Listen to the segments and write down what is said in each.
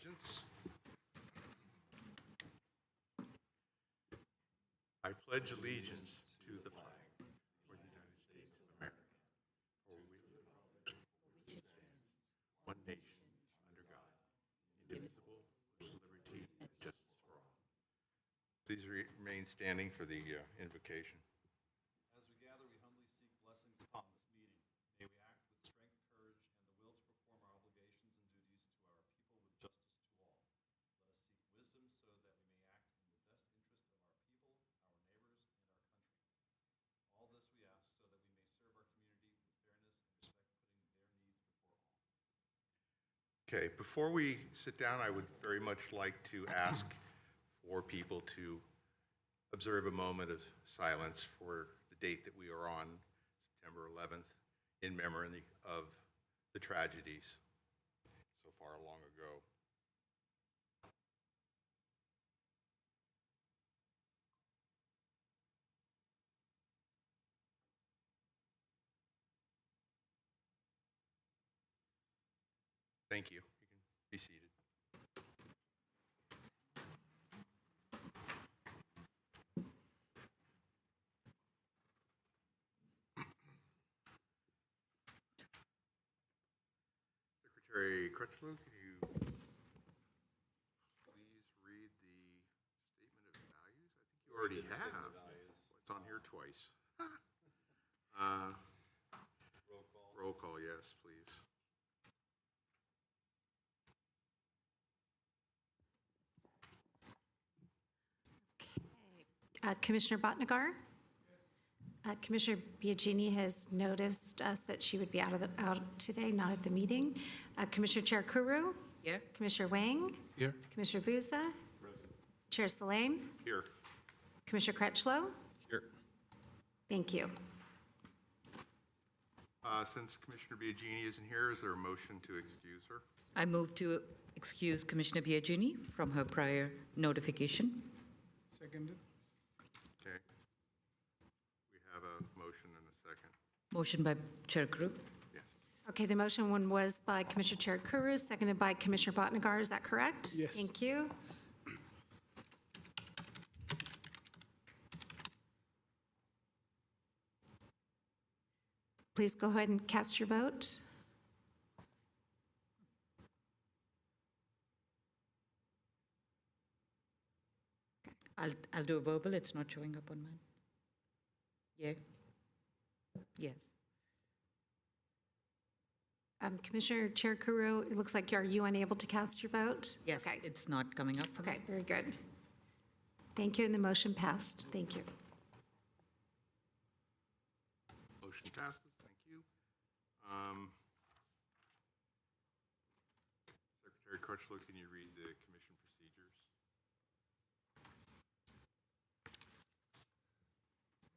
allegiance. I pledge allegiance to the flag for the United States of America, for we live in a republic which stands one nation under God, indivisible, with liberty and justice for all. Please remain standing for the invocation. As we gather, we humbly seek blessings upon this meeting. May we act with strength, courage, and the will to perform our obligations and duties to our people with justice to all. Let us seek wisdom so that we may act in the best interest of our people, our neighbors, and our country. All this we ask so that we may serve our community with fairness and respect, putting their needs before all. Okay, before we sit down, I would very much like to ask for people to observe a moment of silence for the date that we are on, September 11th, in memory of the tragedies so far long ago. Thank you. You can be seated. Secretary Crutchlow, can you please read the statement of values? I think you already have. It's on here twice. Roll call. Roll call, yes, please. Commissioner Bhatnagar? Commissioner Biagini has noticed us that she would be out today, not at the meeting. Commissioner Chair Kuru? Here. Commissioner Wang? Here. Commissioner Buza? Chair Salame? Here. Commissioner Crutchlow? Here. Thank you. Since Commissioner Biagini isn't here, is there a motion to excuse her? I move to excuse Commissioner Biagini from her prior notification. Seconded. Okay. We have a motion and a second. Motion by Chair Kuru. Yes. Okay, the motion one was by Commissioner Chair Kuru, seconded by Commissioner Bhatnagar. Is that correct? Yes. Thank you. Please go ahead and cast your vote. I'll do a verbal, it's not showing up on mine. Yeah? Yes. Commissioner Chair Kuru, it looks like are you unable to cast your vote? Yes, Okay. it's not coming up for me. Okay, very good. Thank you, and the motion passed. Thank you. Motion passes. Thank you. Secretary Crutchlow, can you read the commission procedures?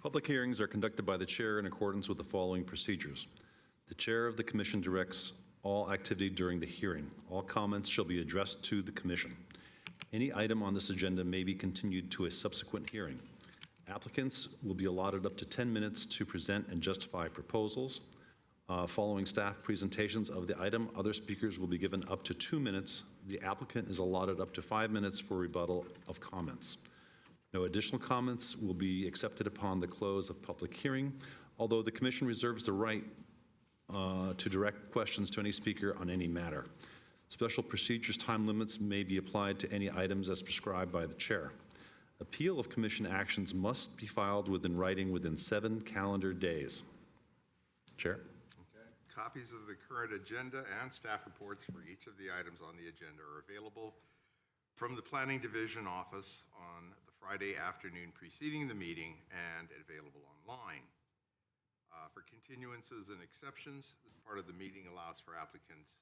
Public hearings are conducted by the chair in accordance with the following procedures. The chair of the commission directs all activity during the hearing. All comments shall be addressed to the commission. Any item on this agenda may be continued to a subsequent hearing. Applicants will be allotted up to 10 minutes to present and justify proposals. Following staff presentations of the item, other speakers will be given up to 2 minutes. The applicant is allotted up to 5 minutes for rebuttal of comments. No additional comments will be accepted upon the close of public hearing, although the commission reserves the right to direct questions to any speaker on any matter. Special procedures time limits may be applied to any items as prescribed by the chair. Appeal of commission actions must be filed within writing within 7 calendar days. Chair? Okay. Copies of the current agenda and staff reports for each of the items on the agenda are available from the Planning Division office on the Friday afternoon preceding the meeting and available online. For continuances and exceptions, this part of the meeting allows for applicants,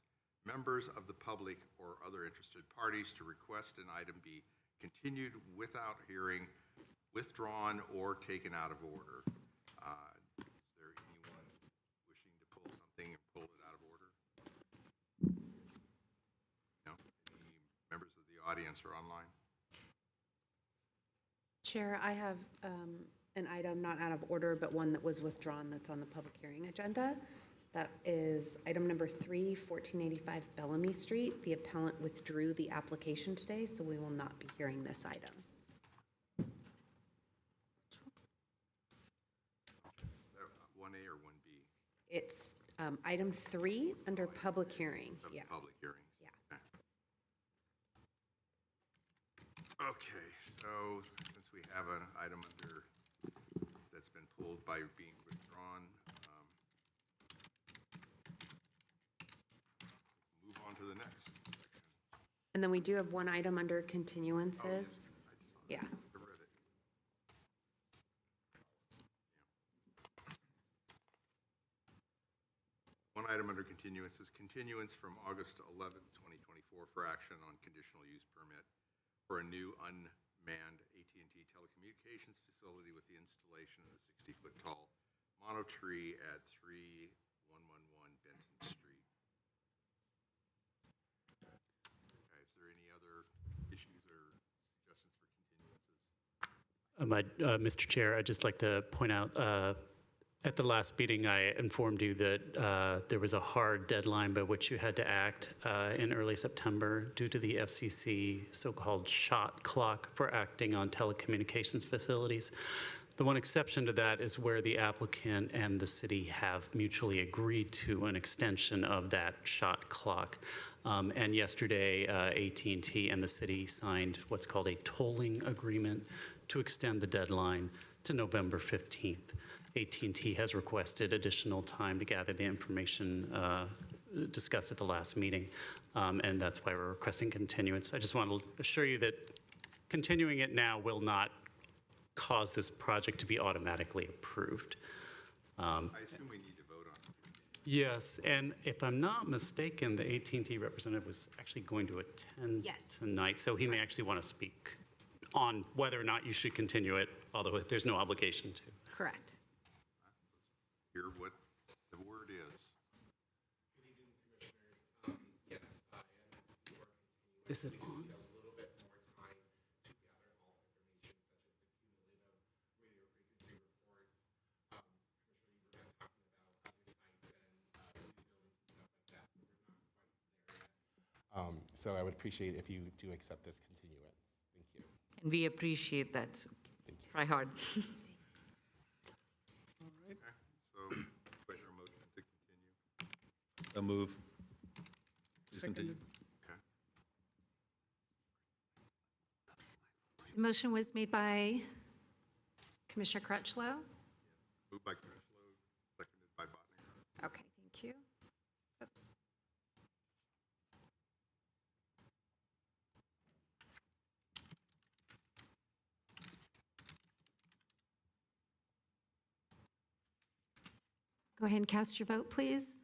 members of the public, or other interested parties to request an item be continued without hearing, withdrawn, or taken out of order. Is there anyone wishing to pull something and pull it out of order? No? Any members of the audience or online? Chair, I have an item not out of order, but one that was withdrawn that's on the public hearing agenda That is item number 3, 1485 Bellamy Street. The appellant withdrew the application today, so we will not be hearing this item. 1A or 1B? It's item 3 under public hearing. Of Yeah. Public hearing. Yeah. Okay, so since we have an item under, that's been pulled by being withdrawn, move on to the next section. And then we do have one item under continuances. I just saw Yeah. that. I read it. One item under continuance is continuance from August 11th, 2024 for action on conditional use permit for a new unmanned AT&T telecommunications facility with the installation of a 60-foot tall mono tree at 3111 Benton Street. Okay, is there any other issues or suggestions for continuances? Mr. Chair, I'd just like to point out, at the last meeting, I informed you that there was a hard deadline by which you had to act in early September due to the FCC so-called shot clock for acting on telecommunications facilities. The one exception to that is where the applicant and the city have mutually agreed to an extension of that shot clock. And yesterday, AT&T and the city signed what's called a tolling agreement to extend the deadline to November 15th. AT&T has requested additional time to gather the information discussed at the last meeting, and that's why we're requesting continuance. I just want to assure you that continuing it now will not cause this project to be automatically approved. I assume we need to vote on it. Yes, and if I'm not mistaken, the AT&T representative was actually going to attend Yes. tonight, so he may actually want to speak on whether or not you should continue it, although there's no obligation to. Correct. Hear what the word is. Is it on? So I would appreciate if you do accept this continuance. Thank you. And we appreciate that. So try hard. Okay, so do I hear a motion to continue? A move. Please continue. Okay. The motion was made by Commissioner Crutchlow. Moved by Commissioner Lowe, seconded by Botninger. Okay, thank you. Oops. Go ahead and cast your vote, please.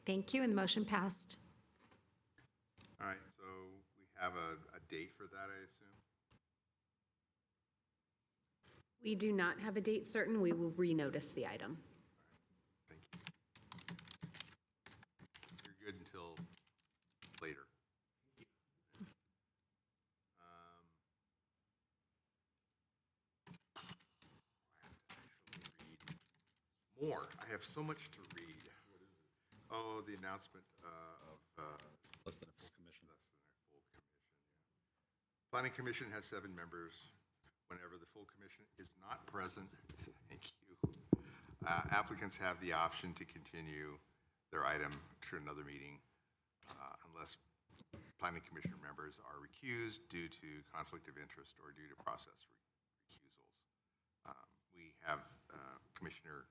Thank you, and the motion passed. All right, so we have a date for that, I assume? We do not have a date certain. We will renotice the item. Thank you. You're good until later. More. I have so much to read. Oh, the announcement of Less than a full commission. less than a full commission, yeah. Planning Commission has 7 members. Whenever the full commission is not present, thank you, applicants have the option to continue their item to another meeting unless Planning Commission members are recused due to conflict of interest or due to process recusals. We have Commissioner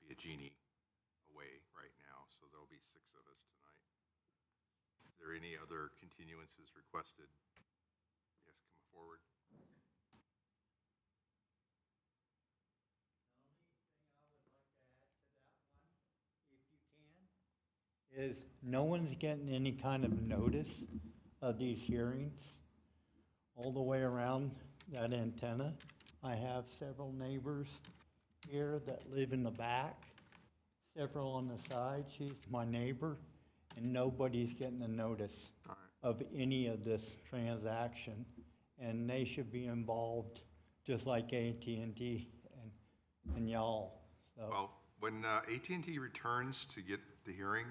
Biagini away right now, so there'll be 6 of us tonight. Is there any other continuances requested? Yes, come forward. Is no one's getting any kind of notice of these hearings all the way around that antenna. I have several neighbors here that live in the back, several on the side. She's my neighbor, and nobody's getting a notice of any of this transaction. And they should be involved, just like AT&T and y'all. So, Well, when at and T returns to get the hearing,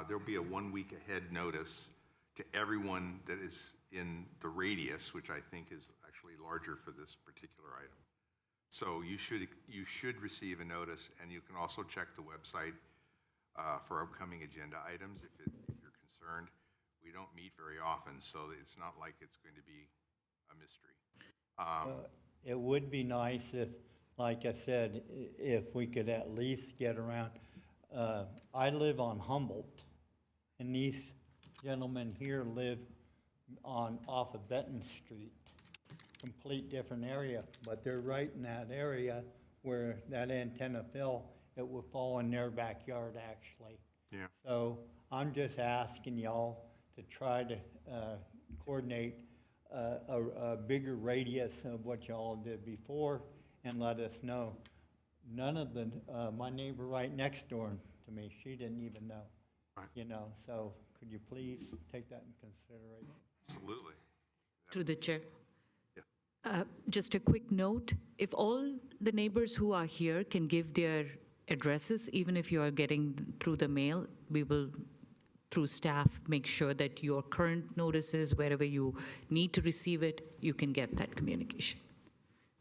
there'll be a 1 week ahead notice to everyone that is in the radius, which I think is actually larger for this particular item. So you should receive a notice, and you can also check the website for upcoming agenda items if you're concerned. We don't meet very often, so it's not like it's going to be a mystery. it would be nice if, like I said, if we could at least get around. I live on Humboldt, and these gentlemen here live off of Benton Street, complete different area, but they're right in that area where that antenna fell. It would fall in their backyard, actually. Yeah. So I'm just asking y'all to try to coordinate a bigger radius of what y'all did before and let us know. None of the, my neighbor right next door to me, she didn't even know. Right. You know, so could you please take that in consideration? Absolutely. Through the chair. Yeah. Just a quick note, if all the neighbors who are here can give their addresses, even if you are getting through the mail, we will, through staff, make sure that your current notices, wherever you need to receive it, you can get that communication.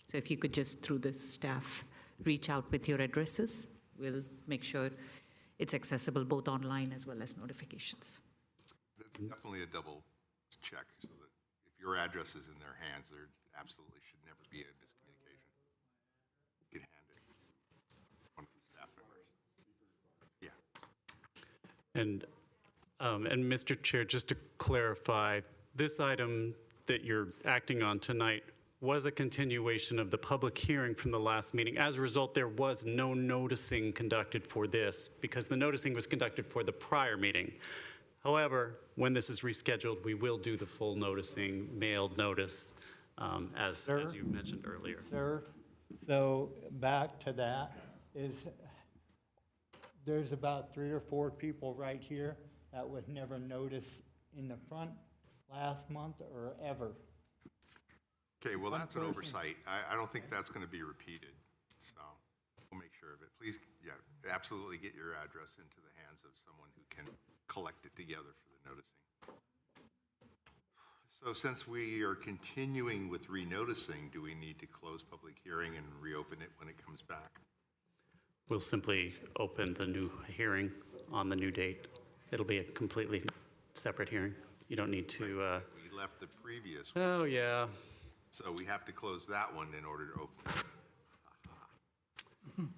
So if you could just, through the staff, reach out with your addresses, we'll make sure it's accessible both online as well as notifications. That's definitely a double check, so that if your address is in their hands, there absolutely should never be a miscommunication. You can hand it to one of the staff members. Yeah. And Mr. Chair, just to clarify, this item that you're acting on tonight was a continuation of the public hearing from the last meeting. As a result, there was no noticing conducted for this because the noticing was conducted for the prior meeting. However, when this is rescheduled, we will do the full noticing, mailed notice, as you mentioned earlier. Sir, so back to that, there's about 3 or 4 people right here that was never noticed in the front last month or ever. Okay, well, that's an person. oversight. I don't think that's going to be repeated, so we'll make sure of it. Please, yeah, absolutely get your address into the hands of someone who can collect it together for the noticing. So since we are continuing with renoticing, do we need to close public hearing and reopen it when it comes back? We'll simply open the new hearing on the new date. It'll be a completely separate hearing. You don't need to, We left the previous one, oh, yeah. so we have to close that one in order to open it.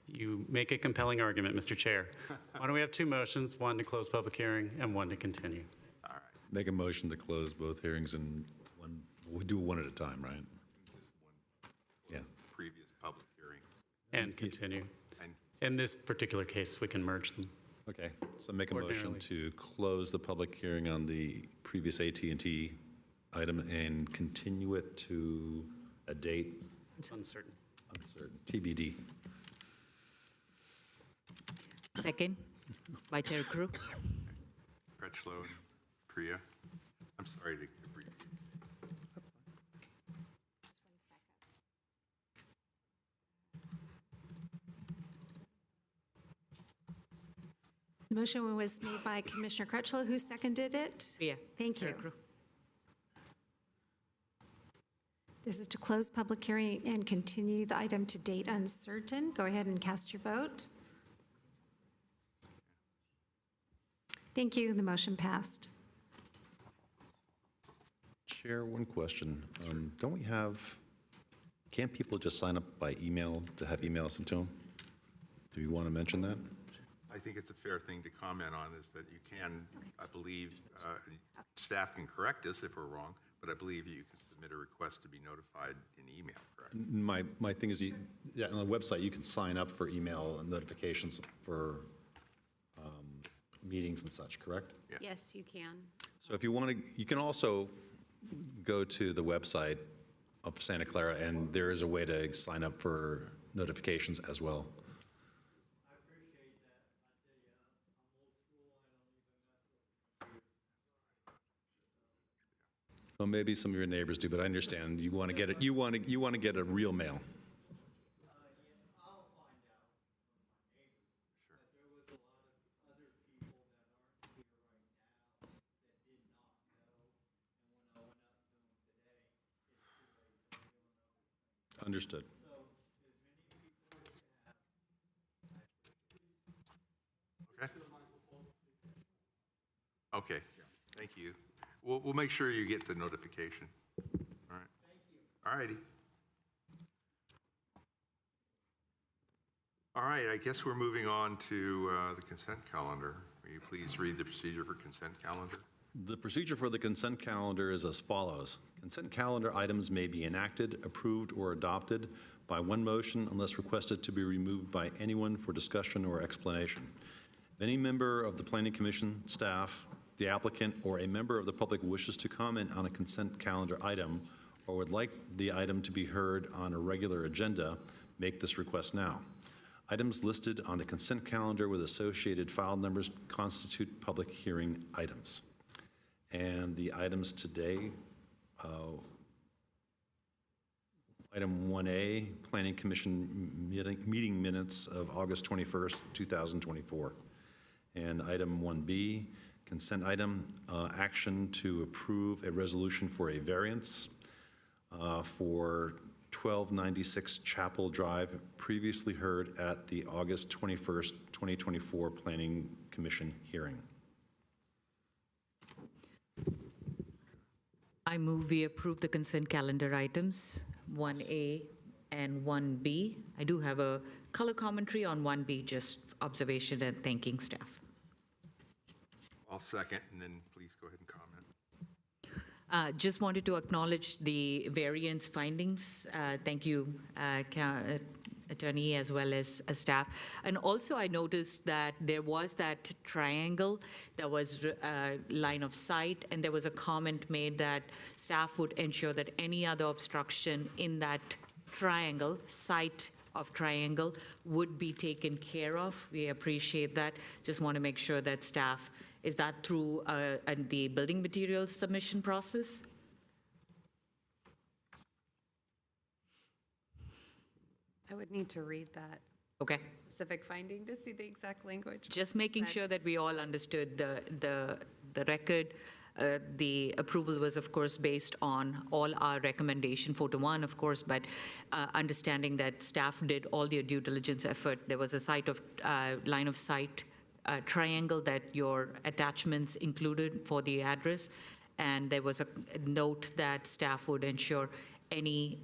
You make a compelling argument, Mr. Chair. Why don't we have 2 motions, one to close public hearing and one to continue? All right. Make a motion to close both hearings and one, we'll do one at a time, right? Yeah. Previous public hearing. And continue. And In this particular case, we can merge them. Okay, so make a motion Ordinarily. to close the public hearing on the previous at and T item and continue it to a date It's uncertain. uncertain, TBD. Second, by Chair Crew. Crutchlow and Priya. I'm sorry to repeat. The motion was made by Commissioner Crutchlow. Who seconded it? Priya. Thank Chair you. Crew. This is to close public hearing and continue the item to date uncertain. Go ahead and cast your vote. Thank you. The motion passed. Chair, one question. Don't we have, can't people just sign up by email to have emails sent to them? Do you want to mention that? I think it's a fair thing to comment on is that you can, I believe, staff can correct us if we're wrong, but I believe you can submit a request to be notified in email, correct? My thing is, yeah, on the website, you can sign up for email notifications for meetings and such, correct? Yes, you can. So if you want to, you can also go to the website of Santa Clara, and there is a way to sign up for notifications as well. Well, maybe some of your neighbors do, but I understand you want to get it. You want to get a real mail. Understood. Okay? Okay, thank you. We'll make sure you get the notification. All right. All righty. All right, I guess we're moving on to the consent calendar. Will you please read the procedure for consent calendar? The procedure for the consent calendar is as follows. Consent calendar items may be enacted, approved, or adopted by one motion unless requested to be removed by anyone for discussion or explanation. If any member of the Planning Commission, staff, the applicant, or a member of the public wishes to comment on a consent calendar item or would like the item to be heard on a regular agenda, make this request now. Items listed on the consent calendar with associated file numbers constitute public hearing items. And the items today, item 1A, Planning Commission meeting minutes of August 21st, 2024. And item 1B, consent item, action to approve a resolution for a variance for 1296 Chapel Drive, previously heard at the August 21st, 2024 Planning Commission hearing. I move we approve the consent calendar items, 1A and 1B. I do have a color commentary on 1B, just observation and thanking staff. I'll second, and then please go ahead and comment. Just wanted to acknowledge the variance findings. Thank you, attorney, as well as staff. And also, I noticed that there was that triangle that was line of sight, and there was a comment made that staff would ensure that any other obstruction in that triangle, site of triangle, would be taken care of. We appreciate that. Just want to make sure that staff, is that through the building materials submission process? I would need to read that Okay. specific finding to see the exact language. Just making sure that we all understood the record. The approval was, of course, based on all our recommendation, 4-1, of course, but understanding that staff did all their due diligence effort. There was a line of sight triangle that your attachments included for the address, and there was a note that staff would ensure any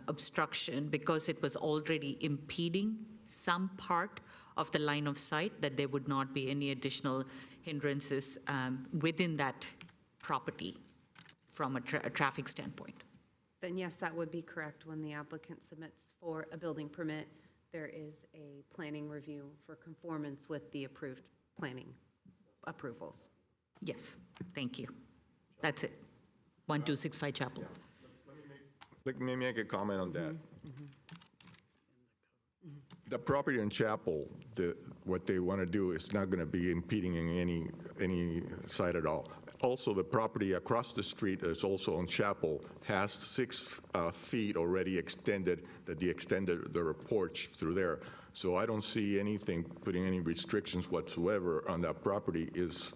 obstruction, because it was already impeding some part of the line of sight, that there would not be any additional hindrances within that property from a traffic standpoint. Then yes, that would be correct. When the applicant submits for a building permit, there is a planning review for conformance with the approved planning approvals. Yes, thank you. That's it. 1265 Chapel. Let me make a comment on that. The property in Chapel, what they want to do is not going to be impeding in any site at all. Also, the property across the street is also on Chapel, has 6 feet already extended, that they extended their porch through there. So I don't see anything putting any restrictions whatsoever on that property is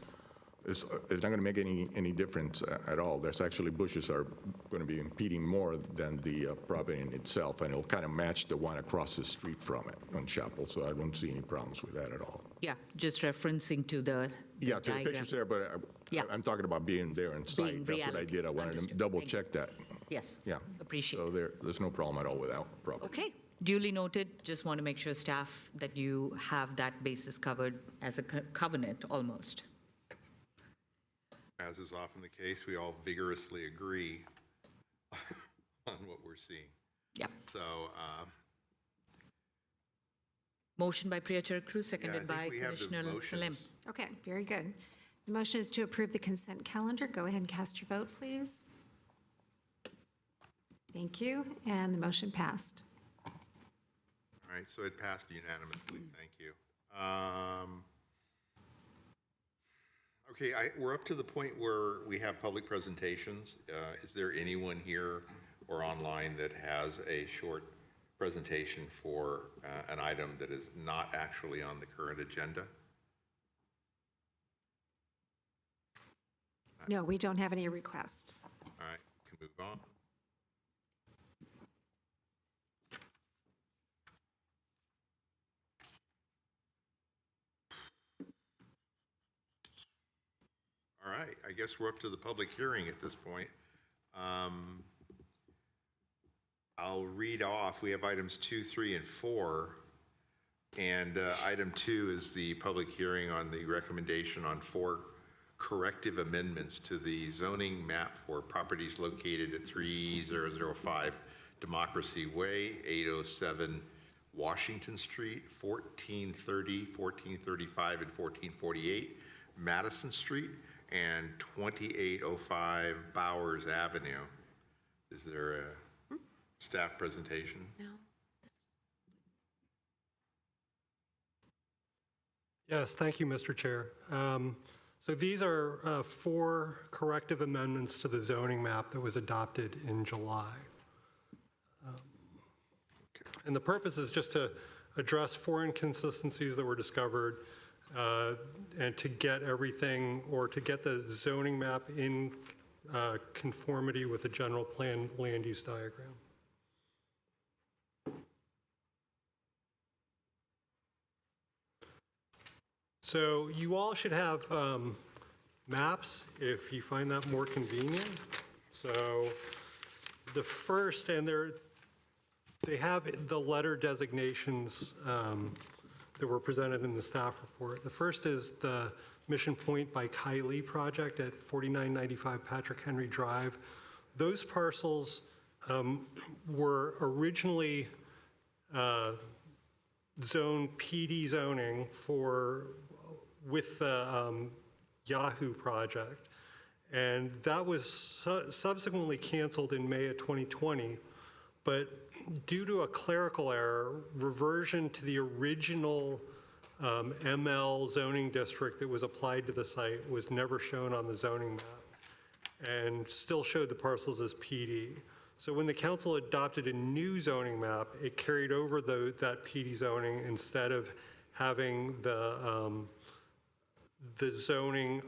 not going to make any difference at all. There's actually bushes are going to be impeding more than the property in itself, and it'll kind of match the one across the street from it on Chapel, so I don't see any problems with that at all. Yeah, just referencing to the Yeah, to the diagram. pictures there, but Yeah. I'm talking about being there in Being sight. That's what I reality. did. I wanted to Understood. double Thank you. check that. Yes. Yeah. Appreciate So there's no problem at all with that property. Okay, duly noted. Just want to make sure, staff, that you have that basis covered as a covenant, almost. As is often the case, we all vigorously agree on what we're seeing. Yep. So, Motion by Priya Chirkru, yeah, I seconded by think we have the Commissioner Salim. motions. Okay, very good. The motion is to approve the consent calendar. Go ahead and cast your vote, please. Thank you, and the motion passed. All right, so it passed unanimously. Thank you. Okay, we're up to the point where we have public presentations. Is there anyone here or online that has a short presentation for an item that is not actually on the current agenda? No, we don't have any requests. All right, can move on. right, I guess we're up to the public hearing at this point. I'll read off, we have items 2, 3, and 4. And item 2 is the public hearing on the recommendation on 4 corrective amendments to the zoning map for properties located at 3005 Democracy Way, 807 Washington Street, 1430, 1435, and 1448 Madison Street, and 2805 Bowers Avenue. Is there a staff presentation? No? Yes, thank you, Mr. Chair. So these are 4 corrective amendments to the zoning map that was adopted in July. And the purpose is just to address 4 inconsistencies that were discovered and to get everything, or to get the zoning map in conformity with the general plan land use diagram. So you all should have maps if you find that more convenient. So the first, and they have the letter designations that were presented in the staff report. The first is the Mission Point by Kylie project at 4995 Patrick Henry Drive. Those parcels were originally zone PD zoning with the Yahoo project. And that was subsequently canceled in May of 2020. But due to a clerical error, reversion to the original ML zoning district that was applied to the site was never shown on the zoning map and still showed the parcels as PD. So when the council adopted a new zoning map, it carried over that PD zoning instead of having the zoning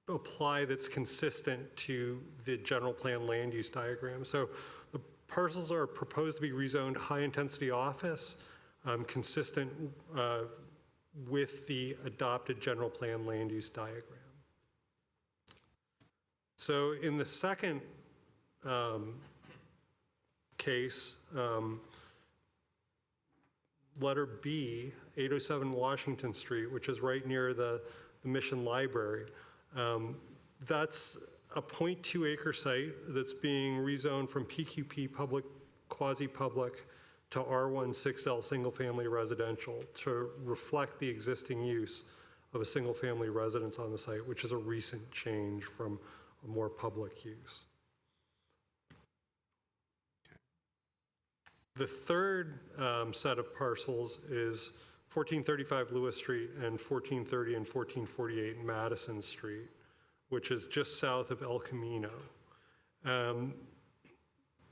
apply that's consistent to the general plan land use diagram. So the parcels are proposed to be rezoned high-intensity office, consistent with the adopted general plan land use diagram. So in the second case, letter B, 807 Washington Street, which is right near the Mission Library. That's a 0.2 acre site that's being rezoned from PQP public, quasi-public to R16L single-family residential to reflect the existing use of a single-family residence on the site, which is a recent change from a more public use. The third set of parcels is 1435 Lewis Street and 1430 and 1448 Madison Street, which is just south of El Camino.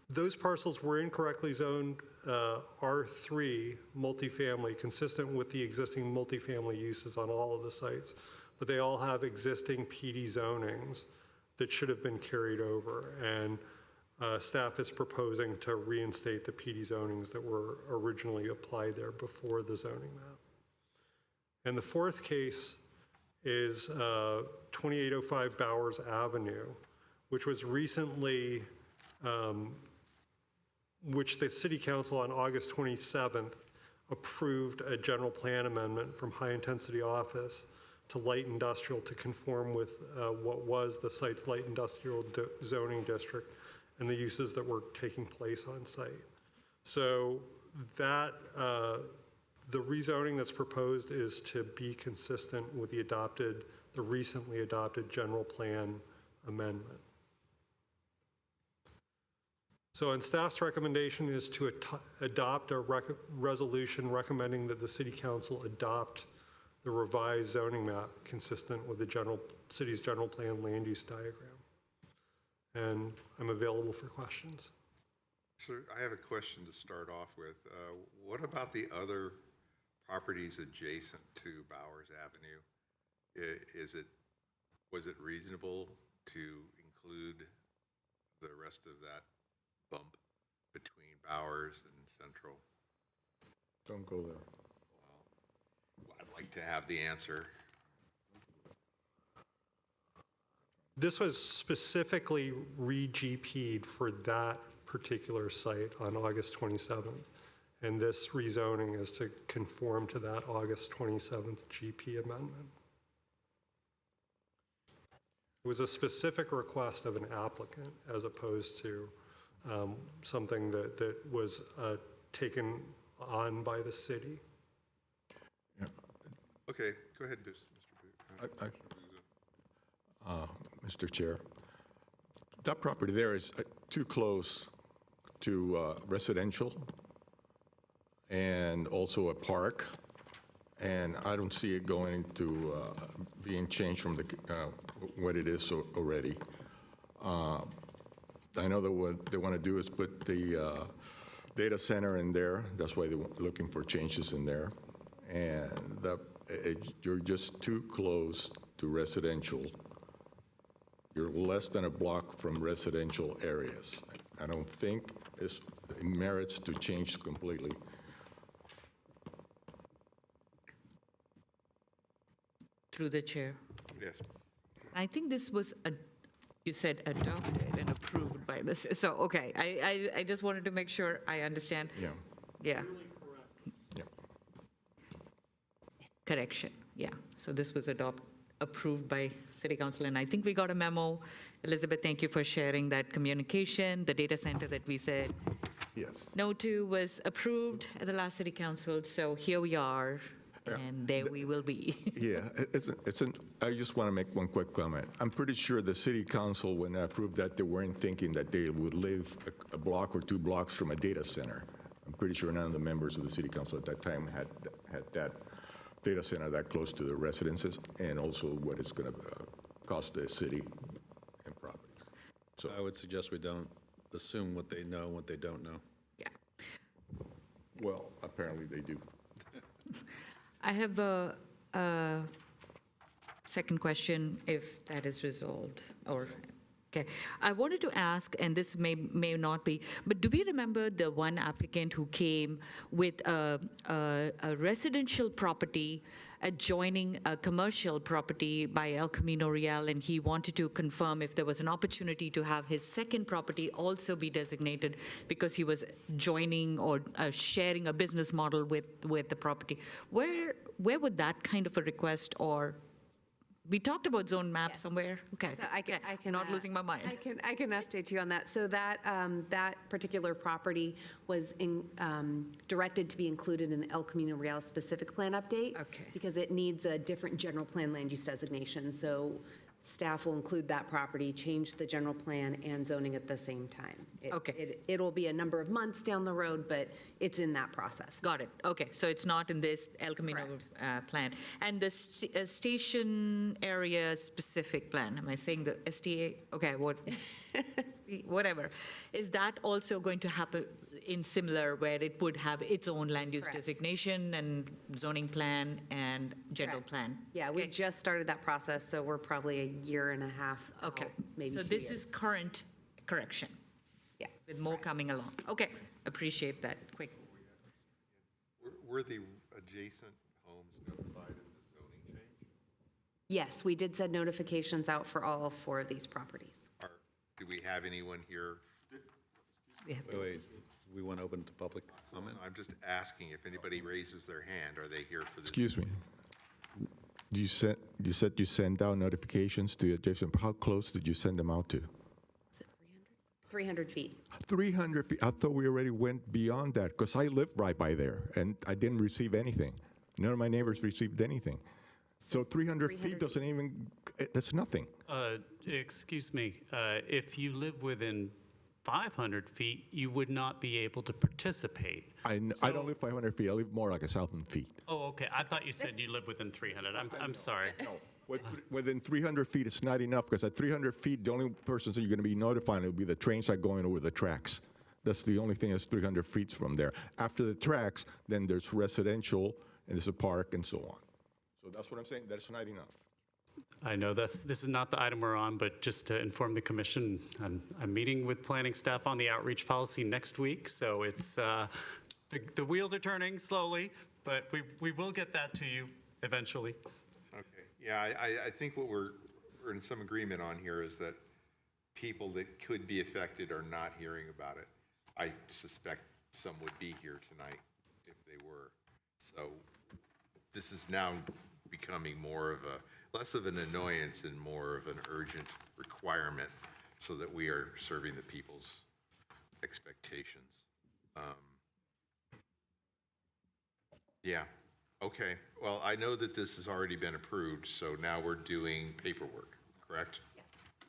Those parcels were incorrectly zoned R3 multifamily, consistent with the existing multifamily uses on all of the sites, but they all have existing PD zonings that should have been carried over. And staff is proposing to reinstate the PD zonings that were originally applied there before the zoning map. And the fourth case is 2805 Bowers Avenue, which was recently, which the City Council on August 27th approved a general plan amendment from high intensity office to light industrial to conform with what was the site's light industrial zoning district and the uses that were taking place on site. So that, the rezoning that's proposed is to be consistent with the recently adopted general plan amendment. So, and staff's recommendation is to adopt a resolution recommending that the City Council adopt the revised zoning map consistent with the city's general plan land use diagram. And I'm available for questions. So I have a question to start off with. What about the other properties adjacent to Bowers Avenue? Was it reasonable to include the rest of that bump between Bowers and Central? Don't go there. Well, I'd like to have the answer. This was specifically re-GP'd for that particular site on August 27th. And this rezoning is to conform to that August 27th GP amendment. It was a specific request of an applicant as opposed to something that was taken on by the city. Okay, go ahead, Mr. Booth. Mr. Chair, that property there is too close to residential and also a park, and I don't see it going to being changed from what it is already. I know that what they want to do is put the data center in there. That's why they're looking for changes in there. And you're just too close to residential. You're less than a block from residential areas. I don't think it merits to change completely. Through the chair. Yes. I think this was, you said adopted and approved by this, so, okay. I just wanted to make sure I understand. Yeah. Yeah. Yeah. Correction, yeah. So this was approved by City Council, and I think we got a memo. Elizabeth, thank you for sharing that communication. The data center that we said Yes. no to was approved at the last City Council, so here we are, and there we will be. Yeah, I just want to make one quick comment. I'm pretty sure the city council, when they approved that, they weren't thinking that they would live a block or 2 blocks from a data center. I'm pretty sure none of the members of the city council at that time had that data center that close to the residences, and also what it's going to cost the city and properties. So I would suggest we don't assume what they know, what they don't know. Yeah. well, apparently they do. I have a second question, if that is resolved, or, okay. I wanted to ask, and this may not be, but do we remember the one applicant who came with a residential property adjoining a commercial property by El Camino Real, and he wanted to confirm if there was an opportunity to have his second property also be designated because he was joining or sharing a business model with the property. Where would that kind of a request, or we talked about zone map Yes. somewhere? Okay, So I can, not losing my mind. I can update you on that. So that, that particular property was directed to be included in the El Camino Real specific plan update. Okay. Because it needs a different general plan land use designation. So staff will include that property, change the general plan and zoning at the same time. Okay. It'll be a number of months down the road, but it's in that process. Got it. Okay, so it's not in this El Camino plan. And the station area specific plan, am I saying the STA? Okay, whatever. Is that also going to happen in similar, where it would have its own land use Correct. designation and zoning plan and general Correct. plan? Yeah, we Okay. just started that process, so we're probably a year and a half out, Okay. maybe 2 So years. this is current correction, Yeah. with more coming along. Okay, appreciate that. Quick. Were the adjacent homes notified of the zoning change? Yes, we did send notifications out for all 4 of these properties. Or do we have anyone here? Wait, we want to open to public comment? I'm just asking if anybody raises their hand, are they here for this? Excuse me. You said you sent out notifications to adjacent, how close did you send them out to? Is it 300? 300 feet. 300 feet. I thought we already went beyond that, because I live right by there, and I didn't receive anything. None of my neighbors received anything. So 300 feet 300 doesn't even, that's nothing. Excuse me, if you live within 500 feet, you would not be able to participate. I don't live 500 feet, I live more like 1,000 feet. Oh, okay, I thought you said you live within 300. I'm sorry. Within 300 feet, it's not enough, because at 300 feet, the only persons that you're going to be notifying will be the trains that are going over the tracks. That's the only thing that's 300 feet from there. After the tracks, then there's residential, and there's a park, and so on. So that's what I'm saying, that's not enough. I know this is not the item we're on, but just to inform the commission, I'm meeting with planning staff on the outreach policy next week, so it's, the wheels are turning slowly, but we will get that to you eventually. Okay, yeah, I think what we're we're in some agreement on here is that people that could be affected are not hearing about it. I suspect some would be here tonight if they were. So this is now becoming more of less of an annoyance and more of an urgent requirement so that we are serving the people's expectations. Yeah, okay. Well, I know that this has already been approved, so now we're doing paperwork, correct?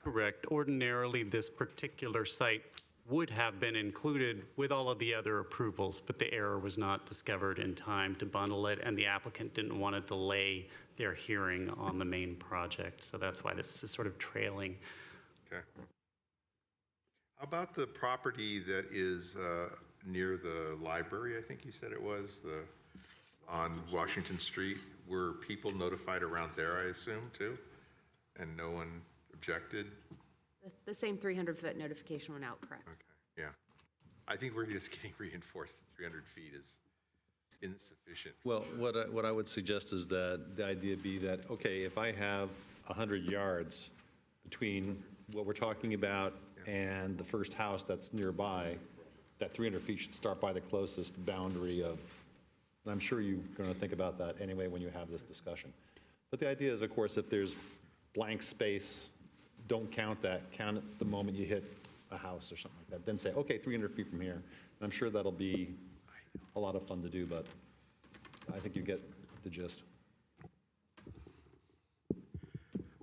Correct. Ordinarily, this particular site would have been included with all of the other approvals, but the error was not discovered in time to bundle it, and the applicant didn't want to delay their hearing on the main project. So that's why this is sort of trailing. Okay. How about the property that is near the library, I think you said it was, on Washington Street? Were people notified around there, I assume, too? And no one objected? The same 300-foot notification went out, correct? Okay, yeah. I think we're just getting reinforced that 300 feet is insufficient. Well, what I would suggest is that the idea be that, okay, if I have 100 yards between what we're talking about and the first house that's nearby, that 300 feet should start by the closest boundary of, and I'm sure you're going to think about that anyway when you have this discussion. But the idea is, of course, if there's blank space, don't count that, count it the moment you hit a house or something like that. Then say, okay, 300 feet from here. And I'm sure that'll be a lot of fun to do, but I think you get the gist.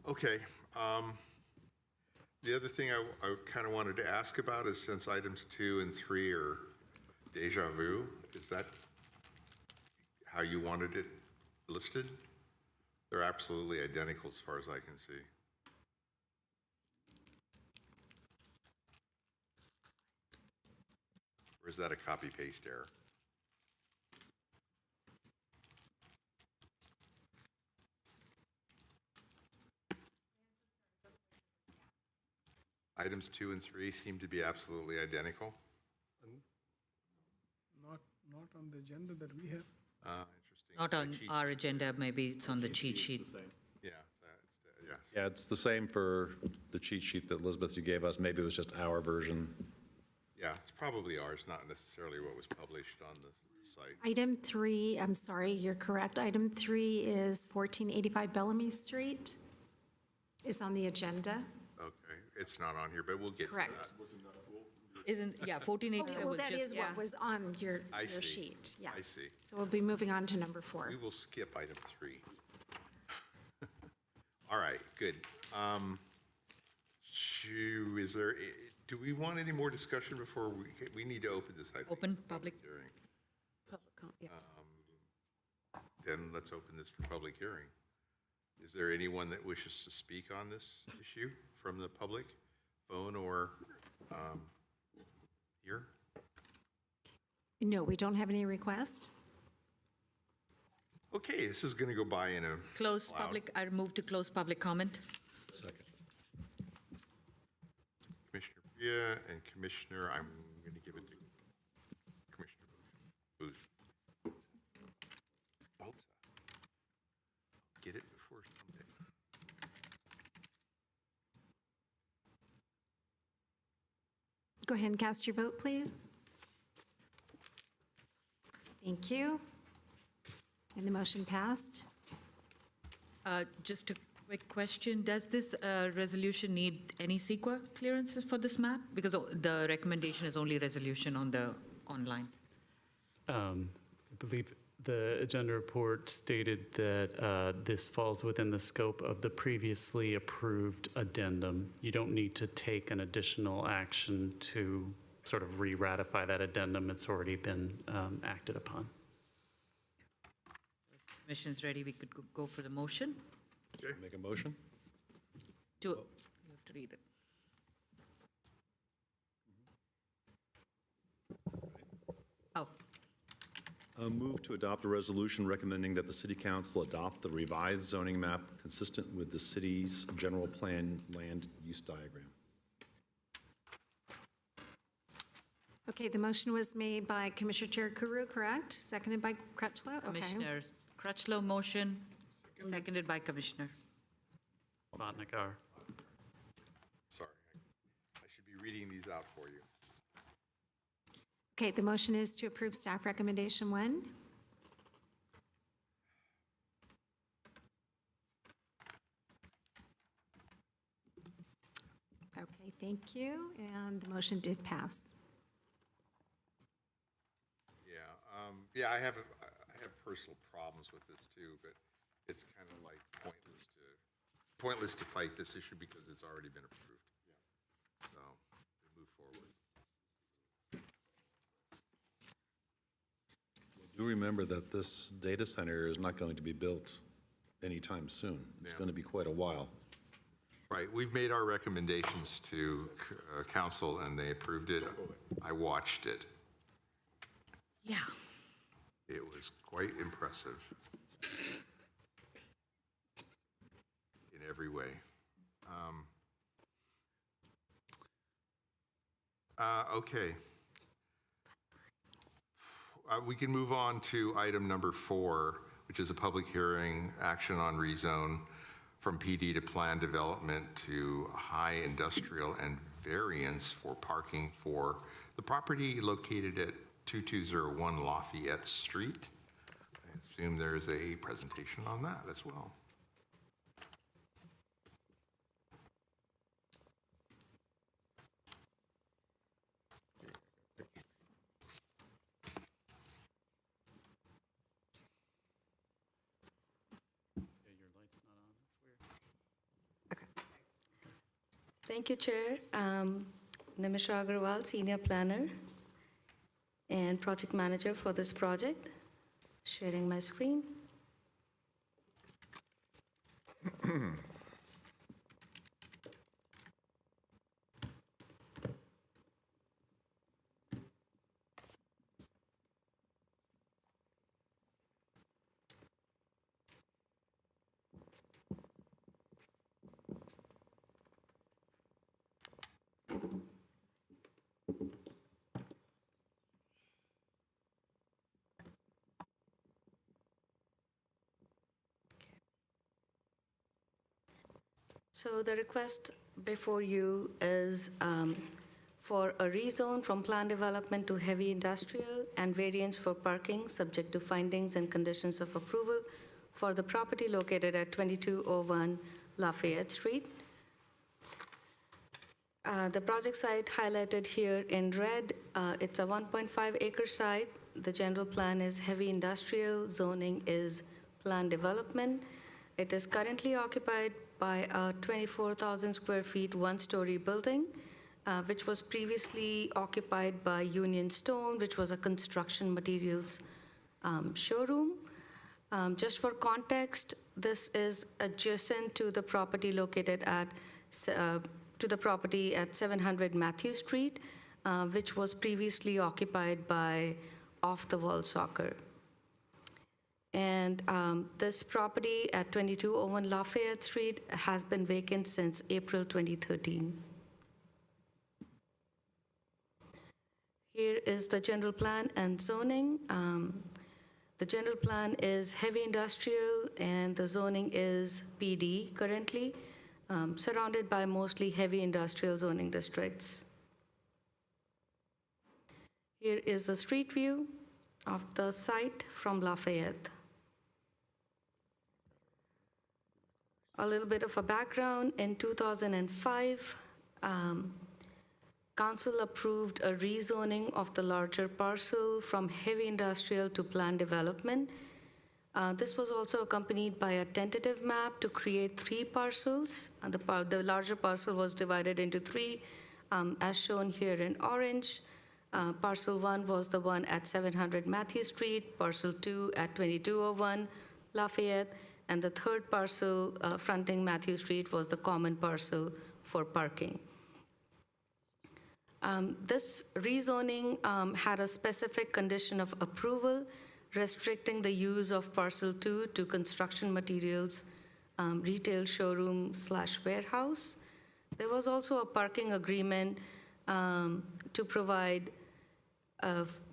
Okay. The other thing I kind of wanted to ask about is, since items 2 and 3 are deja vu, is that how you wanted it listed? They're absolutely identical as far as I can see. Or is that a copy-paste error? Items 2 and 3 seem to be absolutely identical. Not on the agenda that we have. Interesting. Not on Cheat our sheet. agenda, maybe it's on the cheat sheet. Yeah, yes. Yeah, it's the same for the cheat sheet that Elizabeth, you gave us. Maybe it was just our version. Yeah, it's probably ours, not necessarily what was published on the site. Item 3, I'm sorry, you're correct. Item 3 is 1485 Bellamy Street is on the agenda. Okay, it's not on here, but we'll get to that. Correct. Isn't, yeah, 1485 Well, was that is just, what was on your I see. sheet, yeah. I see. So we'll be moving on to number 4. We will skip item 3. All right, good. Is there, do we want any more discussion before we need to open this, I think? Open public. Hearing. Public comment, yeah. Then let's open this for public hearing. Is there anyone that wishes to speak on this issue from the public, phone or here? No, we don't have any requests. Okay, this is going to go by in a close cloud. public, I move to close public comment. Second. Commissioner Bria and Commissioner, I'm going to give it to Commissioner Booth. I hope so. Get it before someday. Go ahead and cast your vote, please. Thank you. And the motion passed. Just a quick question, does this resolution need any CEQA clearances for this map? Because the recommendation is only resolution on the online. I believe the agenda report stated that this falls within the scope of the previously approved addendum. You don't need to take an additional action to sort of re-ratify that addendum. It's already been acted upon. Commission's ready, we could go for the motion. Make a motion? You have to read it. Oh, Move to adopt a resolution recommending that the city council adopt the revised zoning map consistent with the city's general plan land use diagram. Okay, the motion was made by Commissioner Cherukuru, correct? Seconded by Crutchlow? Okay. Commissioners, Crutchlow motion, seconded by Commissioner. Bhatnagar. Sorry, I should be reading these out for you. Okay, the motion is to approve staff recommendation 1. Okay, thank you, and the motion did pass. Yeah, I have personal problems with this too, but it's kind of like pointless to fight this issue because it's already been approved. So, we move forward. Do remember that this data center is not going to be built anytime soon. It's Yeah. going to be quite a while. Right, we've made our recommendations to council and they approved it. I watched it. Yeah. It was quite impressive in every way. Okay. We can move on to item number 4, which is a public hearing, action on rezone from PD to planned development to high industrial and variance for parking for the property located at 2201 Lafayette Street. I assume there's a presentation on that as well. Thank you, Chair. Nimisha Agarwal, Senior Planner and Project Manager for this project. Sharing my screen. So the request before you is for a rezone from planned development to heavy industrial and variance for parking, subject to findings and conditions of approval for the property located at 2201 Lafayette Street. The project site highlighted here in red, it's a 1.5 acre site. The general plan is heavy industrial, zoning is planned development. It is currently occupied by a 24,000 square feet, one-story building, which was previously occupied by Union Stone, which was a construction materials showroom. Just for context, this is adjacent to the property located at, to the property at 700 Matthew Street, which was previously occupied by Off the Wall Soccer. And this property at 2201 Lafayette Street has been vacant since April 2013. Here is the general plan and zoning. The general plan is heavy industrial and the zoning is PD currently, surrounded by mostly heavy industrial zoning districts. Here is a street view of the site from Lafayette. A little bit of a background, in 2005, Council approved a rezoning of the larger parcel from heavy industrial to planned development. This was also accompanied by a tentative map to create 3 parcels. The larger parcel was divided into 3, as shown here in orange. Parcel 1 was the one at 700 Matthew Street, parcel 2 at 2201 Lafayette, and the third parcel fronting Matthew Street was the common parcel for parking. This rezoning had a specific condition of approval restricting the use of parcel 2 to construction materials, retail showroom / warehouse. There was also a parking agreement to provide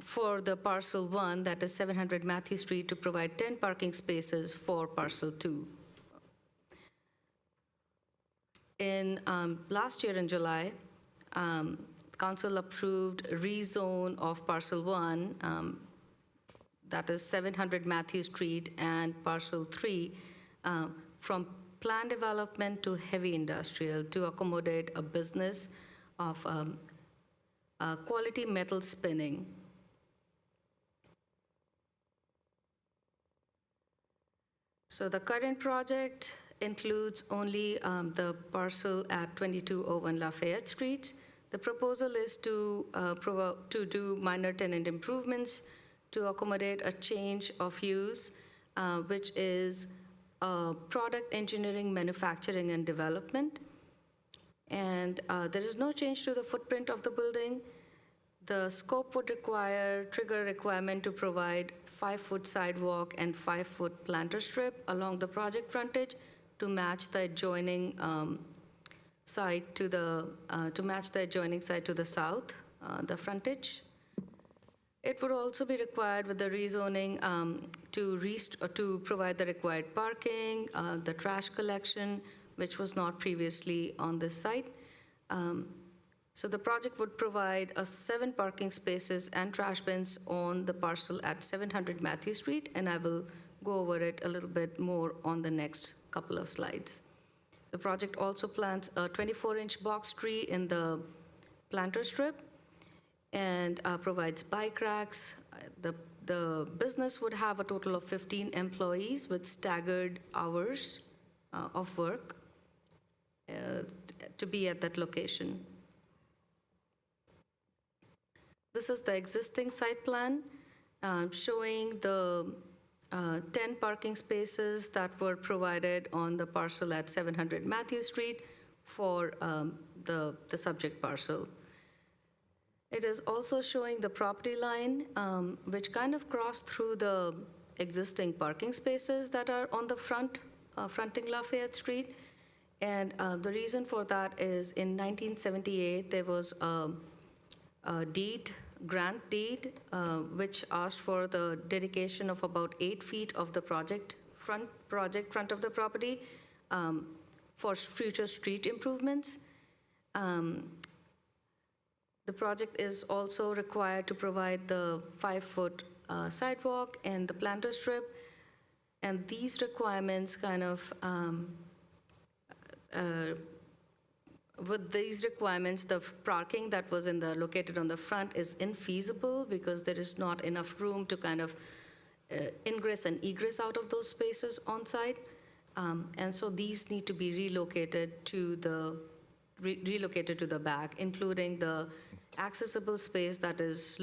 for the parcel 1, that is 700 Matthew Street, to provide 10 parking spaces for parcel 2. Last year in July, council approved rezone of parcel 1, that is 700 Matthew Street, and parcel 3 from planned development to heavy industrial to accommodate a business of quality metal spinning. So the current project includes only the parcel at 2201 Lafayette Street. The proposal is to do minor tenant improvements to accommodate a change of use, which is product engineering, manufacturing, and development. And there is no change to the footprint of the building. The scope would trigger requirement to provide 5-foot sidewalk and 5-foot planter strip along the project frontage to match the adjoining site to the south, the frontage. It would also be required with the rezoning to provide the required parking, the trash collection, which was not previously on this site. So the project would provide 7 parking spaces and trash bins on the parcel at 700 Matthew Street, and I will go over it a little bit more on the next couple of slides. The project also plants a 24-inch box tree in the planter strip and provides bike racks. The business would have a total of 15 employees with staggered hours of work to be at that location. This is the existing site plan showing the 10 parking spaces that were provided on the parcel at 700 Matthew Street for the subject parcel. It is also showing the property line, which kind of crossed through the existing parking spaces that are on the fronting Lafayette Street. And the reason for that is in 1978, there was a grant deed, which asked for the dedication of about 8 feet of the project front of the property for future street improvements. The project is also required to provide the 5-foot sidewalk and the planter strip, and these requirements kind of with these requirements, the parking that was located on the front is infeasible because there is not enough room to kind of ingress and egress out of those spaces on site. And so these need to be relocated to the back, including the accessible space that was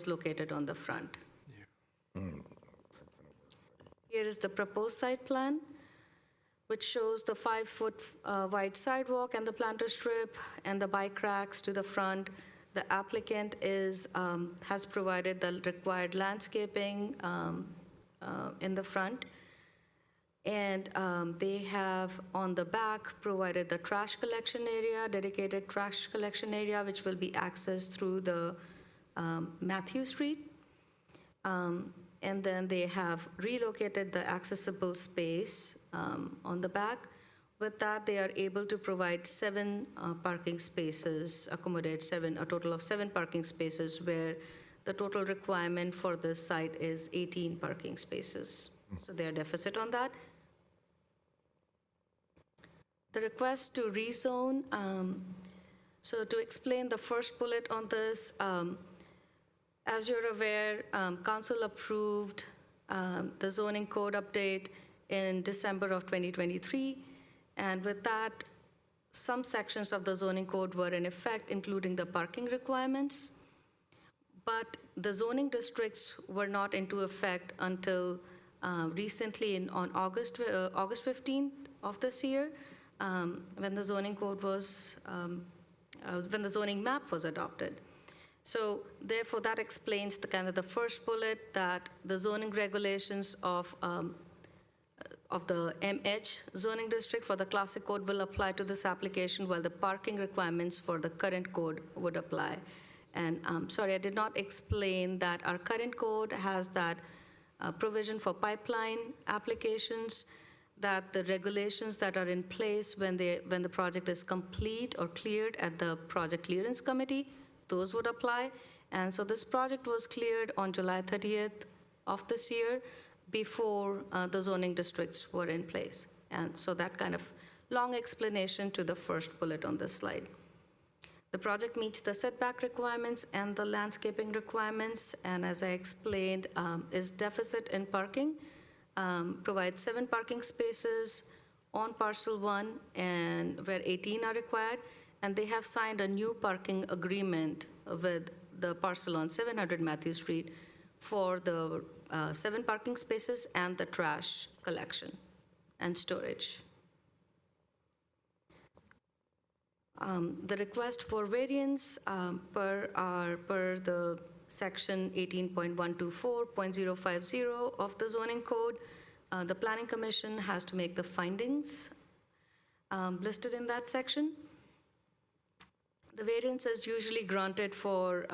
located on the front. Here is the proposed site plan, which shows the 5-foot wide sidewalk and the planter strip and the bike racks to the front. The applicant has provided the required landscaping in the front. And they have on the back provided the trash collection area, dedicated trash collection area, which will be accessed through the Matthew Street. And then they have relocated the accessible space on the back. With that, they are able to provide 7 parking spaces, accommodate a total of 7 parking spaces, where the total requirement for this site is 18 parking spaces. So they are deficit on that. The request to rezone, so to explain the first bullet on this, as you're aware, council approved the zoning code update in December of 2023, and with that, some sections of the zoning code were in effect, including the parking requirements, but the zoning districts were not into effect until recently on August 15th of this year, when the zoning code when the zoning map was adopted. So therefore, that explains the first bullet, that the zoning regulations of the MH zoning district for the classic code will apply to this application, while the parking requirements for the current code would apply. And sorry, I did not explain that our current code has that provision for pipeline applications. that the regulations that are in place when the project is complete or cleared at the project clearance committee, those would apply. And so this project was cleared on July 30th of this year before the zoning districts were in place. And so that kind of long explanation to the first bullet on this slide. The project meets the setback requirements and the landscaping requirements, and as I explained, is deficit in parking, provides 7 parking spaces on parcel 1 and where 18 are required, and they have signed a new parking agreement with the parcel on 700 Matthew Street for the 7 parking spaces and the trash collection and storage. The request for variance per the section 18.124.050 of the zoning code, the planning commission has to make the findings listed in that section. The variance is usually granted for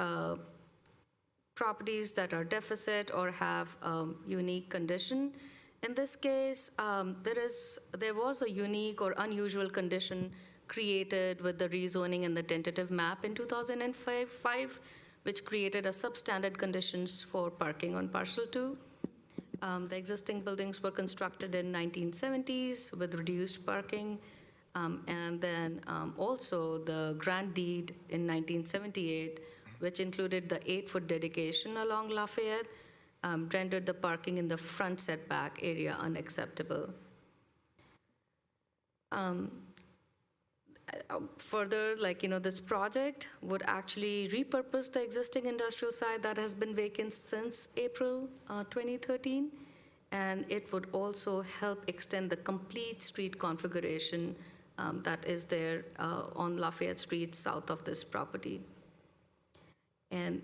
properties that are deficit or have unique condition. In this case, there was a unique or unusual condition created with the rezoning and the tentative map in 2005, which created a substandard conditions for parking on parcel 2. The existing buildings were constructed in 1970s with reduced parking, and then also the grant deed in 1978, which included the 8-foot dedication along Lafayette, rendered the parking in the front setback area unacceptable. Further, this project would actually repurpose the existing industrial site that has been vacant since April 2013, and it would also help extend the complete street configuration that is there on Lafayette Street south of this property. And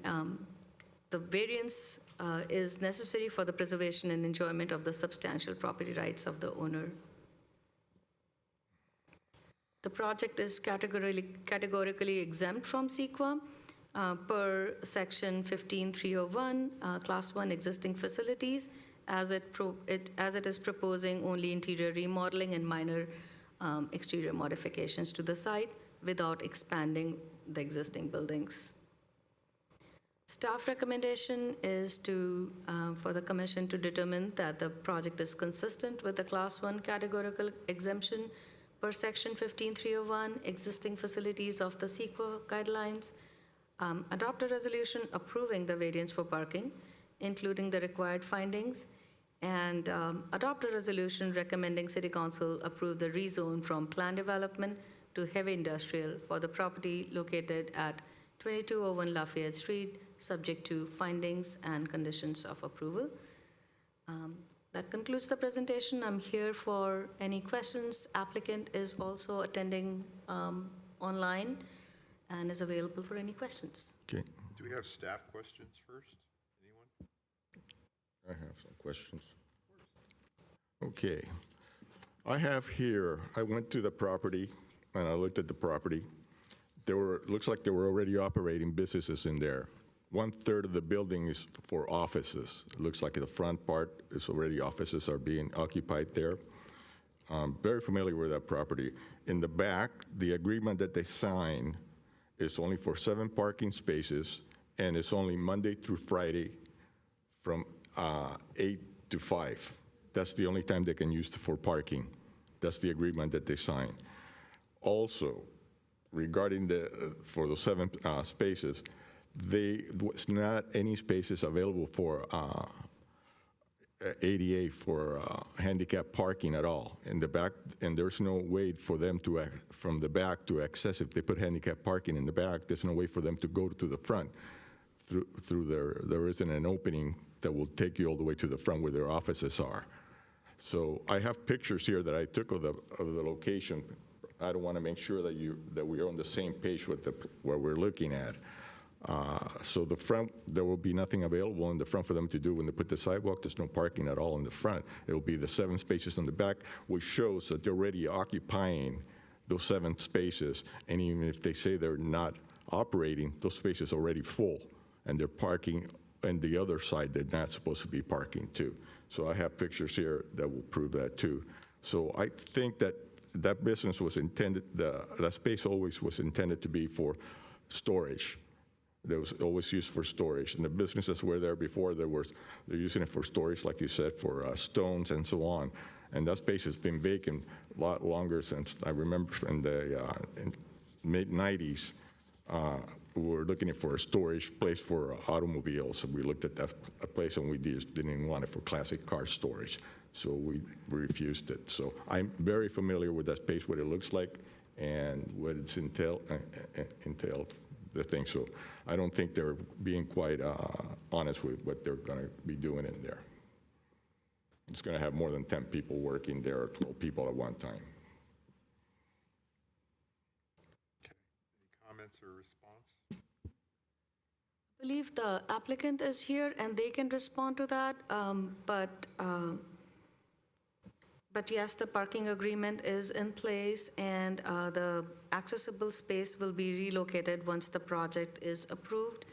the variance is necessary for the preservation and enjoyment of the substantial property rights of the owner. The project is categorically exempt from CEQA per section 15301, class 1 existing facilities, as it is proposing only interior remodeling and minor exterior modifications to the site without expanding the existing buildings. Staff recommendation is for the commission to determine that the project is consistent with the class 1 categorical exemption per section 15301, existing facilities of the CEQA guidelines, adopt a resolution approving the variance for parking, including the required findings, and adopt a resolution recommending City Council approve the rezone from planned development to heavy industrial for the property located at 2201 Lafayette Street, subject to findings and conditions of approval. That concludes the presentation. I'm here for any questions. Applicant is also attending online and is available for any questions. Okay, Do we have staff questions first? Anyone? I have some questions. Okay, I have here, I went to the property and I looked at the property. Looks like there were already operating businesses in there. 1/3 of the building is for offices. It looks like the front part is already offices are being occupied there. I'm very familiar with that property. In the back, the agreement that they sign is only for 7 parking spaces, and it's only Monday through Friday from 8 to 5. That's the only time they can use for parking. That's the agreement that they sign. Also, regarding for the 7 spaces, there's not any spaces available for ADA for handicap parking at all in the back, and there's no way for them to from the back to access. If they put handicap parking in the back, there's no way for them to go to the front through there isn't an opening that will take you all the way to the front where their offices are. So I have pictures here that I took of the location. I don't want to make sure that we are on the same page with what we're looking at. So the front, there will be nothing available in the front for them to do when they put the sidewalk. There's no parking at all in the front. It will be the 7 spaces in the back, which shows that they're already occupying those 7 spaces. And even if they say they're not operating, those spaces are already full, and they're parking on the other side they're not supposed to be parking too. So I have pictures here that will prove that too. So I think that that business was intended, that space always was intended to be for storage. That was always used for storage. And the businesses were there before, they're using it for storage, like you said, for stones and so on. And that space has been vacant a lot longer since, I remember in the mid-'90s, we were looking for a storage place for automobiles. And we looked at that place and we just didn't want it for classic car storage. So we refused it. So I'm very familiar with that space, what it looks like and what it's entailed, the thing. So I don't think they're being quite honest with what they're going to be doing in there. It's going to have more than 10 people working there, or 12 people at one time. Okay. Any comments or response? I believe the applicant is here and they can respond to that, but yes, the parking agreement is in place and the accessible space will be relocated once the project is approved.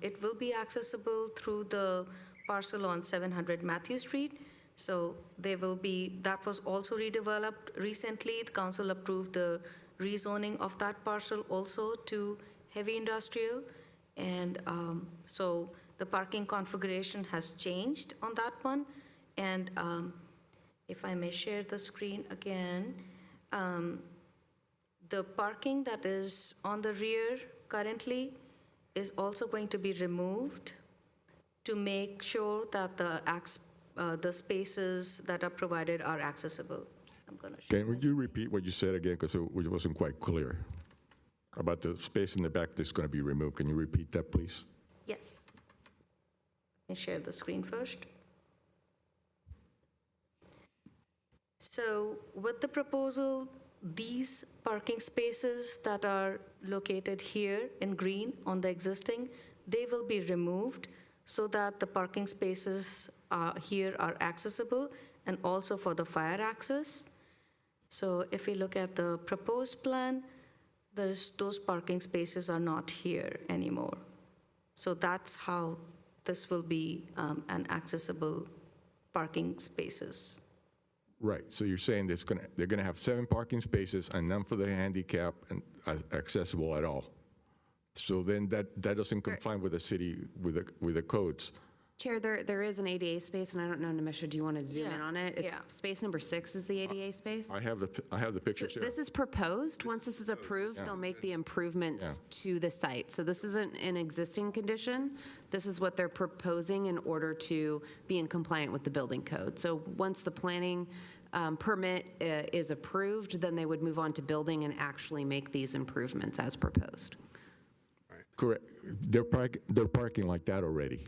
It will be accessible through the parcel on 700 Matthew Street. So that was also redeveloped recently. The council approved the rezoning of that parcel also to heavy industrial. And so the parking configuration has changed on that one. And if I may share the screen again, the parking that is on the rear currently is also going to be removed to make sure that the spaces that are provided are accessible. I'm going to show Would you repeat what you said again, because it wasn't quite clear about the space in the back that's going to be removed? Can you repeat that, please? Yes. Let me share the screen first. So with the proposal, these parking spaces that are located here in green on the existing, they will be removed so that the parking spaces here are accessible and also for the fire access. So if we look at the proposed plan, those parking spaces are not here anymore. So that's how this will be an accessible parking spaces. Right, so you're saying they're going to have 7 parking spaces and none for the handicap and accessible at all. So then that doesn't comply with the city, with the codes. Chair, there is an ADA space, and I don't know, Namisha, do you want to zoom in on it? It's Yeah. space number 6 is the ADA space. I have the pictures here. This is proposed. Once this is approved, they'll make the improvements to the site. So this isn't an existing condition. This is what they're proposing in order to be in compliant with the building code. So once the planning permit is approved, then they would move on to building and actually make these improvements as proposed. Correct. They're parking like that already.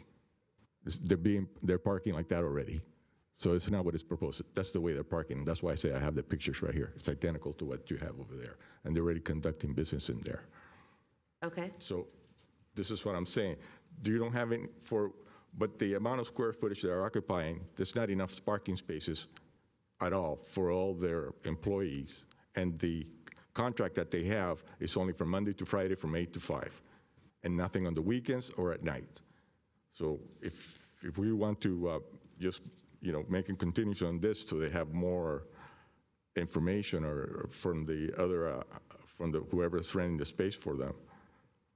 They're parking like that already. So it's not what is proposed. That's the way they're parking. That's why I say I have the pictures right here. It's identical to what you have over there. And they're already conducting business in there. Okay. So this is what I'm saying. You don't have any but the amount of square footage they're occupying, there's not enough parking spaces at all for all their employees. And the contract that they have is only from Monday to Friday from 8 to 5, and nothing on the weekends or at night. So if we want to just, make a continuation on this so they have more information or from the other, whoever's renting the space for them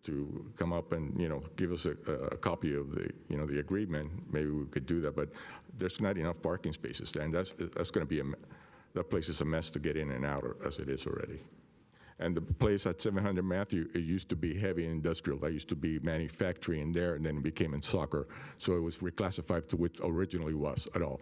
to come up and, give us a copy of the agreement, maybe we could do that. But there's not enough parking spaces there, and that's going to be that place is a mess to get in and out as it is already. And the place at 700 Matthew, it used to be heavy industrial. That used to be manufacturing there, and then it became in soccer. So it was reclassified to what originally was at all.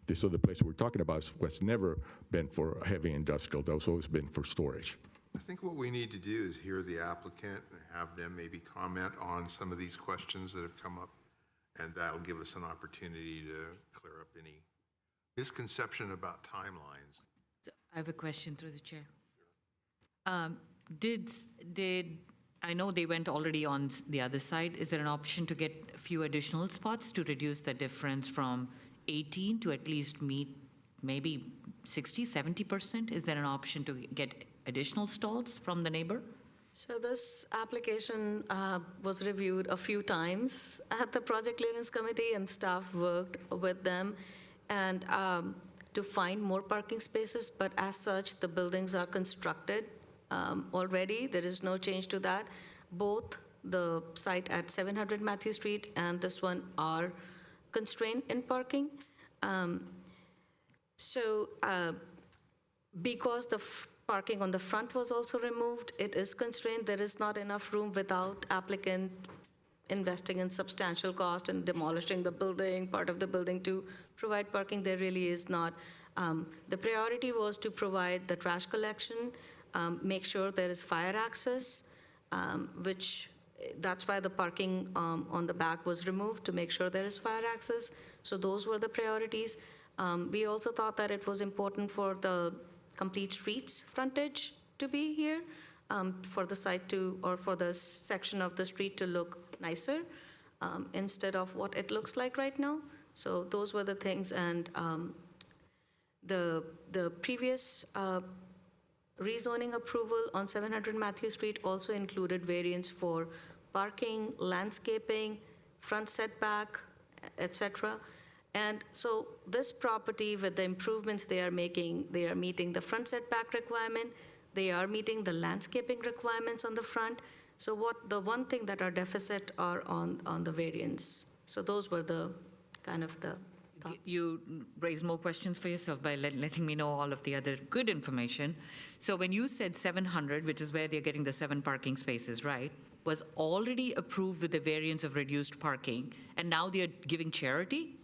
This other place we're talking about was never been for heavy industrial. That was always been for storage. I think what we need to do is hear the applicant and have them maybe comment on some of these questions that have come up, and that'll give us an opportunity to clear up any misconception about timelines. I have a question through the chair. I know they went already on the other side. Is there an option to get a few additional spots to reduce the difference from 18 to at least meet maybe 60, 70%? Is there an option to get additional stalls from the neighbor? So this application was reviewed a few times at the Project Clearance Committee, and staff worked with them. And to find more parking spaces, but as such, the buildings are constructed already. There is no change to that. Both the site at 700 Matthew Street and this one are constrained in parking. Because the parking on the front was also removed, it is constrained. There is not enough room without applicant investing in substantial cost and demolishing the building, part of the building to provide parking. There really is not. The priority was to provide the trash collection, make sure there is fire access, that's why the parking on the back was removed, to make sure there is fire access. So those were the priorities. We also thought that it was important for the complete streets frontage to be here, for the site to, or for the section of the street to look nicer instead of what it looks like right now. So those were the things. And the previous rezoning approval on 700 Matthew Street also included variance for parking, landscaping, front setback, etc. And so this property, with the improvements they are making, they are meeting the front setback requirement, they are meeting the landscaping requirements on the front. So the one thing that are deficit are on the variance. So those were the kind of the thoughts. You raise more questions for yourself by letting me know all of the other good information. So when you said 700, which is where they're getting the 7 parking spaces, right, was already approved with the variance of reduced parking, and now they're giving charity?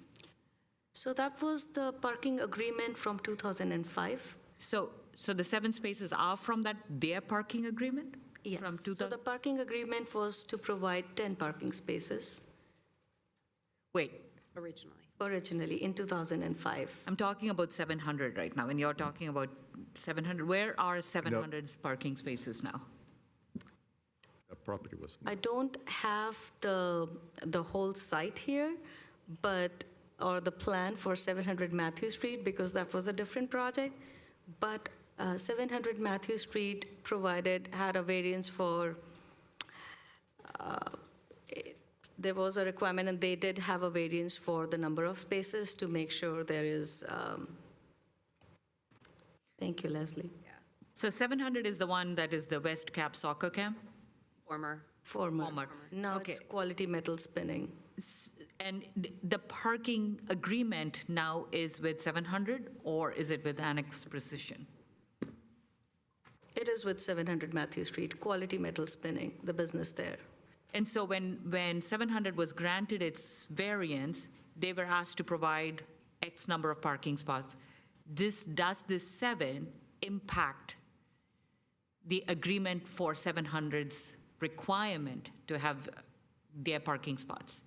So that was the parking agreement from 2005. So the 7 spaces are from their parking agreement? Yes. From So the parking agreement was to provide 10 parking spaces Wait, originally in 2005. I'm talking about 700 right now, and you're talking about 700. Where are 700's parking spaces now? That property was, I don't have the whole site here, or the plan for 700 Matthew Street, because that was a different project. But 700 Matthew Street had a variance for, there was a requirement, and they did have a variance for the number of spaces to make sure there is, thank you, Leslie. So 700 is the one that is the West Cap soccer camp? Former. Now Okay. it's Quality Metal Spinning. And the parking agreement now is with 700, or is it with Annex Precision? It is with 700 Matthew Street, Quality Metal Spinning, the business there. And so when 700 was granted its variance, they were asked to provide X number of parking spots. Does this 7 impact the agreement for 700's requirement to have their parking spots?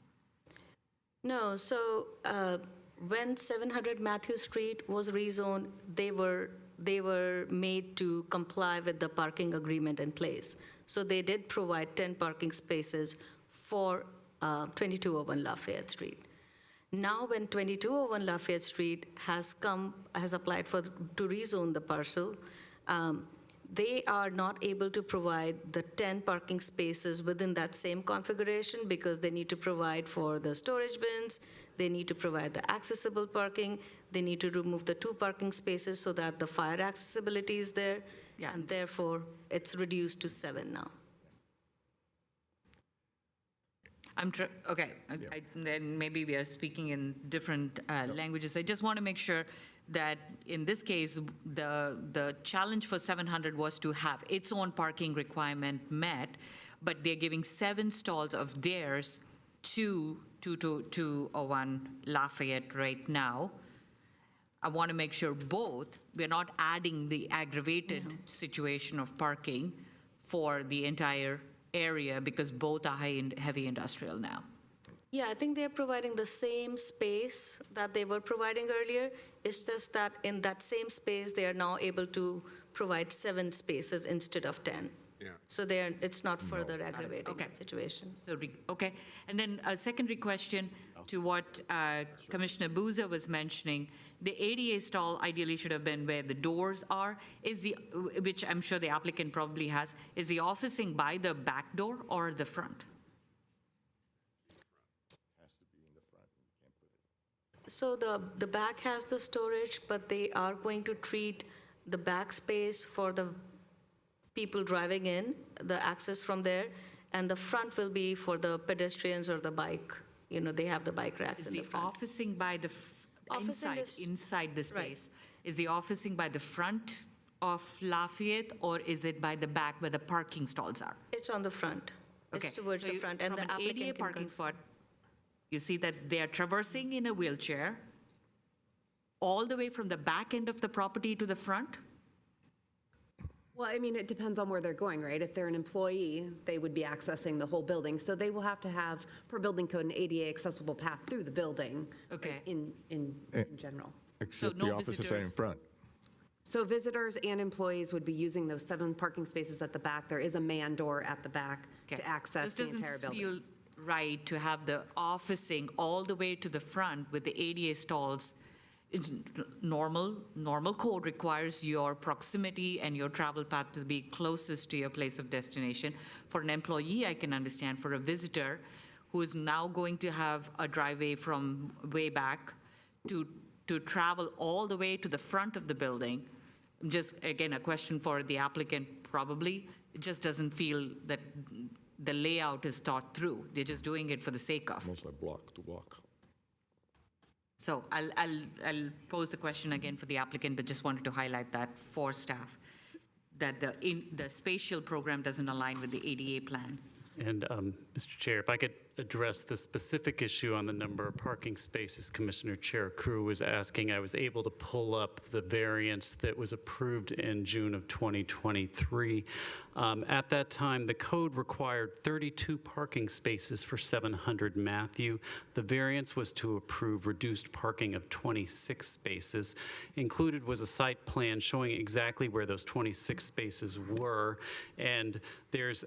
No, so when 700 Matthew Street was rezoned, they were made to comply with the parking agreement in place. So they did provide 10 parking spaces for 2201 Lafayette Street. Now, when 2201 Lafayette Street has applied to rezone the parcel, they are not able to provide the 10 parking spaces within that same configuration, because they need to provide for the storage bins, they need to provide the accessible parking, they need to remove the 2 parking spaces so that the fire accessibility is there, and therefore it's reduced to 7 now. Okay, then maybe we are speaking in different languages. I just want to make sure that in this case, the challenge for 700 was to have its own parking requirement met, but they're giving 7 stalls of theirs to 2201 Lafayette right now. I want to make sure we're not adding the aggravated situation of parking for the entire area, because both are heavy industrial now. Yeah, I think they're providing the same space that they were providing earlier. It's just that in that same space, they are now able to provide 7 spaces instead of 10. Yeah. So it's not further aggravating the situation. Okay, and then a secondary question to what Commissioner Boozer was mentioning. The ADA stall ideally should have been where the doors are, which I'm sure the applicant probably has. Is the officing by the back door or the front? So the back has the storage, but they are going to treat the back space for the people driving in, the access from there, and the front will be for the pedestrians or the bike. You know, they have the bike racks Is in the the front. officing by the, Office in this- inside the Right. space? Is the officing by the front of Lafayette, or is it by the back where the parking stalls are? It's on the front. Okay, It's towards so the you- front, and the From an ADA applicant can parking come. spot, you see that they are traversing in a wheelchair all the way from the back end of the property to the front? Well, I mean, it depends on where they're going, right? If they're an employee, they would be accessing the whole building. So they will have to have, per building code, an ADA accessible path through the building. Okay. In general. Except no the offices are in visitors? front. So visitors and employees would be using those 7 parking spaces at the back. There is a man door at the back Okay. to access the entire This building. doesn't feel right to have the officing all the way to the front with the ADA stalls. It's normal code requires your proximity and your travel path to be closest to your place of destination. For an employee, I can understand. For a visitor who is now going to have a driveway from way back to travel all the way to the front of the building, just, again, a question for the applicant probably, it just doesn't feel that the layout is thought through. They're just doing it for the sake of. Almost like block to block. So I'll pose the question again for the applicant, but just wanted to highlight that for staff, that the spatial program doesn't align with the ADA plan. And, Mr. Chair, if I could address the specific issue on the number of parking spaces Commissioner Chair Crew was asking, I was able to pull up the variance that was approved in June of 2023. At that time, the code required 32 parking spaces for 700 Matthew. The variance was to approve reduced parking of 26 spaces. Included was a site plan showing exactly where those 26 spaces were. And there's,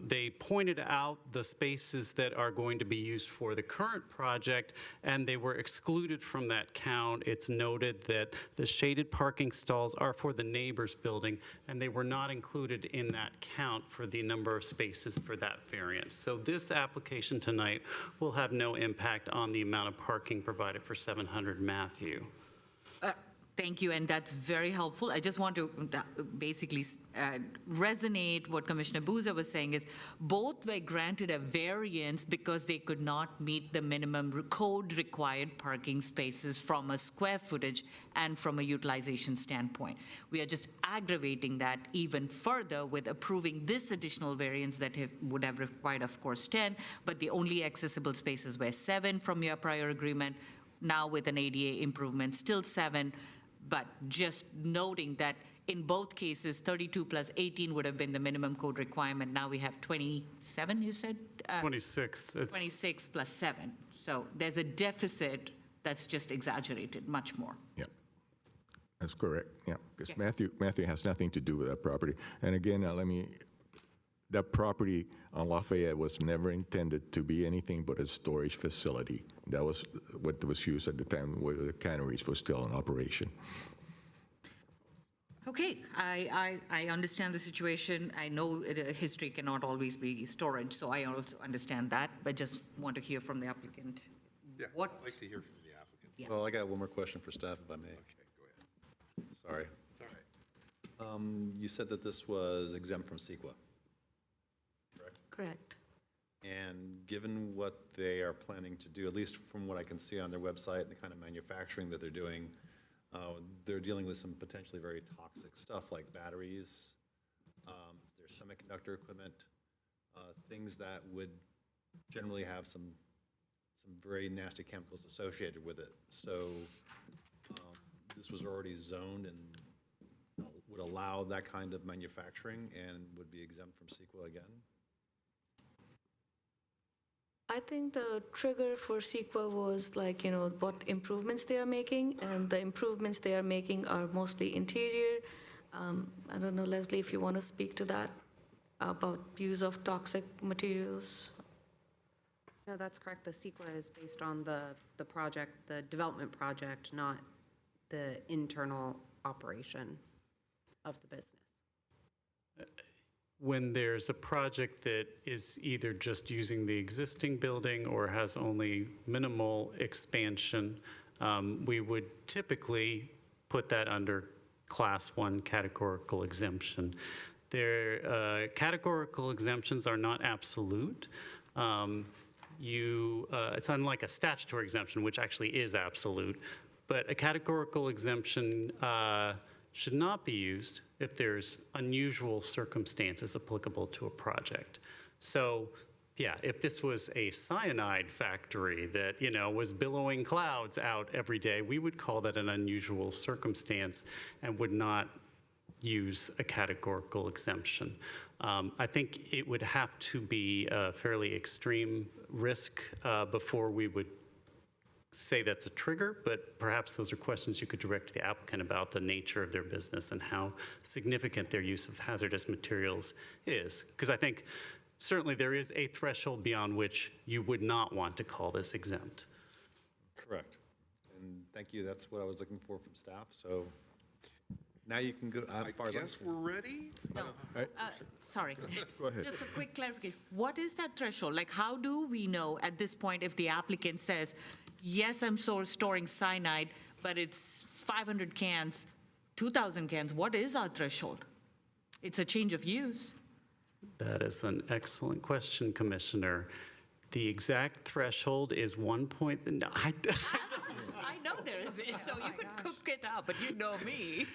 they pointed out the spaces that are going to be used for the current project, and they were excluded from that count. It's noted that the shaded parking stalls are for the neighbor's building, and they were not included in that count for the number of spaces for that variance. So this application tonight will have no impact on the amount of parking provided for 700 Matthew. Thank you, and that's very helpful. I just want to basically resonate what Commissioner Boozer was saying is both were granted a variance because they could not meet the minimum code required parking spaces from a square footage and from a utilization standpoint. We are just aggravating that even further with approving this additional variance that would have required, of course, 10, but the only accessible spaces were 7 from your prior agreement. Now with an ADA improvement, still 7. But just noting that in both cases, 32 plus 18 would have been the minimum code requirement. Now we have 27, you said? 26. It's- 26 plus 7. So there's a deficit that's just exaggerated much more. Yeah, that's correct, yeah. Because Yeah. Matthew has nothing to do with that property. And again, that property on Lafayette was never intended to be anything but a storage facility. That was what was used at the time where the canneries was still in operation. Okay, I understand the situation. I know history cannot always be storage, so I also understand that, but just want to hear from the applicant. Yeah, What- I'd like to hear from the applicant. Yeah. Well, I got one more question for staff, if I may. Okay, go ahead. Sorry. It's all right. You said that this was exempt from CEQA. Correct. And given what they are planning to do, at least from what I can see on their website, and the kind of manufacturing that they're doing, they're dealing with some potentially very toxic stuff like batteries, their semiconductor equipment, things that would generally have some very nasty chemicals associated with it. So this was already zoned and would allow that kind of manufacturing and would be exempt from CEQA again? I think the trigger for CEQA was like, what improvements they are making, and the improvements they are making are mostly interior. I don't know, Leslie, if you want to speak to that, about use of toxic materials. No, that's correct. The CEQA is based on the project, the development project, not the internal operation of the business. When there's a project that is either just using the existing building or has only minimal expansion, we would typically put that under Class 1 categorical exemption. Their categorical exemptions are not absolute. It's unlike a statutory exemption, which actually is absolute, but a categorical exemption should not be used if there's unusual circumstances applicable to a project. So, yeah, if this was a cyanide factory that, was billowing clouds out every day, we would call that an unusual circumstance and would not use a categorical exemption. I think it would have to be a fairly extreme risk before we would say that's a trigger, but perhaps those are questions you could direct to the applicant about the nature of their business and how significant their use of hazardous materials is. Because I think certainly there is a threshold beyond which you would not want to call this exempt. Correct. And thank you, that's what I was looking for from staff, so now you can go. I guess we're ready? Sorry. Go ahead. Just a quick clarification. What is that threshold? Like, how do we know at this point if the applicant says, yes, I'm storing cyanide, but it's 500 cans, 2,000 cans? What is our threshold? It's a change of use. That is an excellent question, Commissioner. The exact threshold is 1 point. No, I know there is, so you could cook it up, but you know me.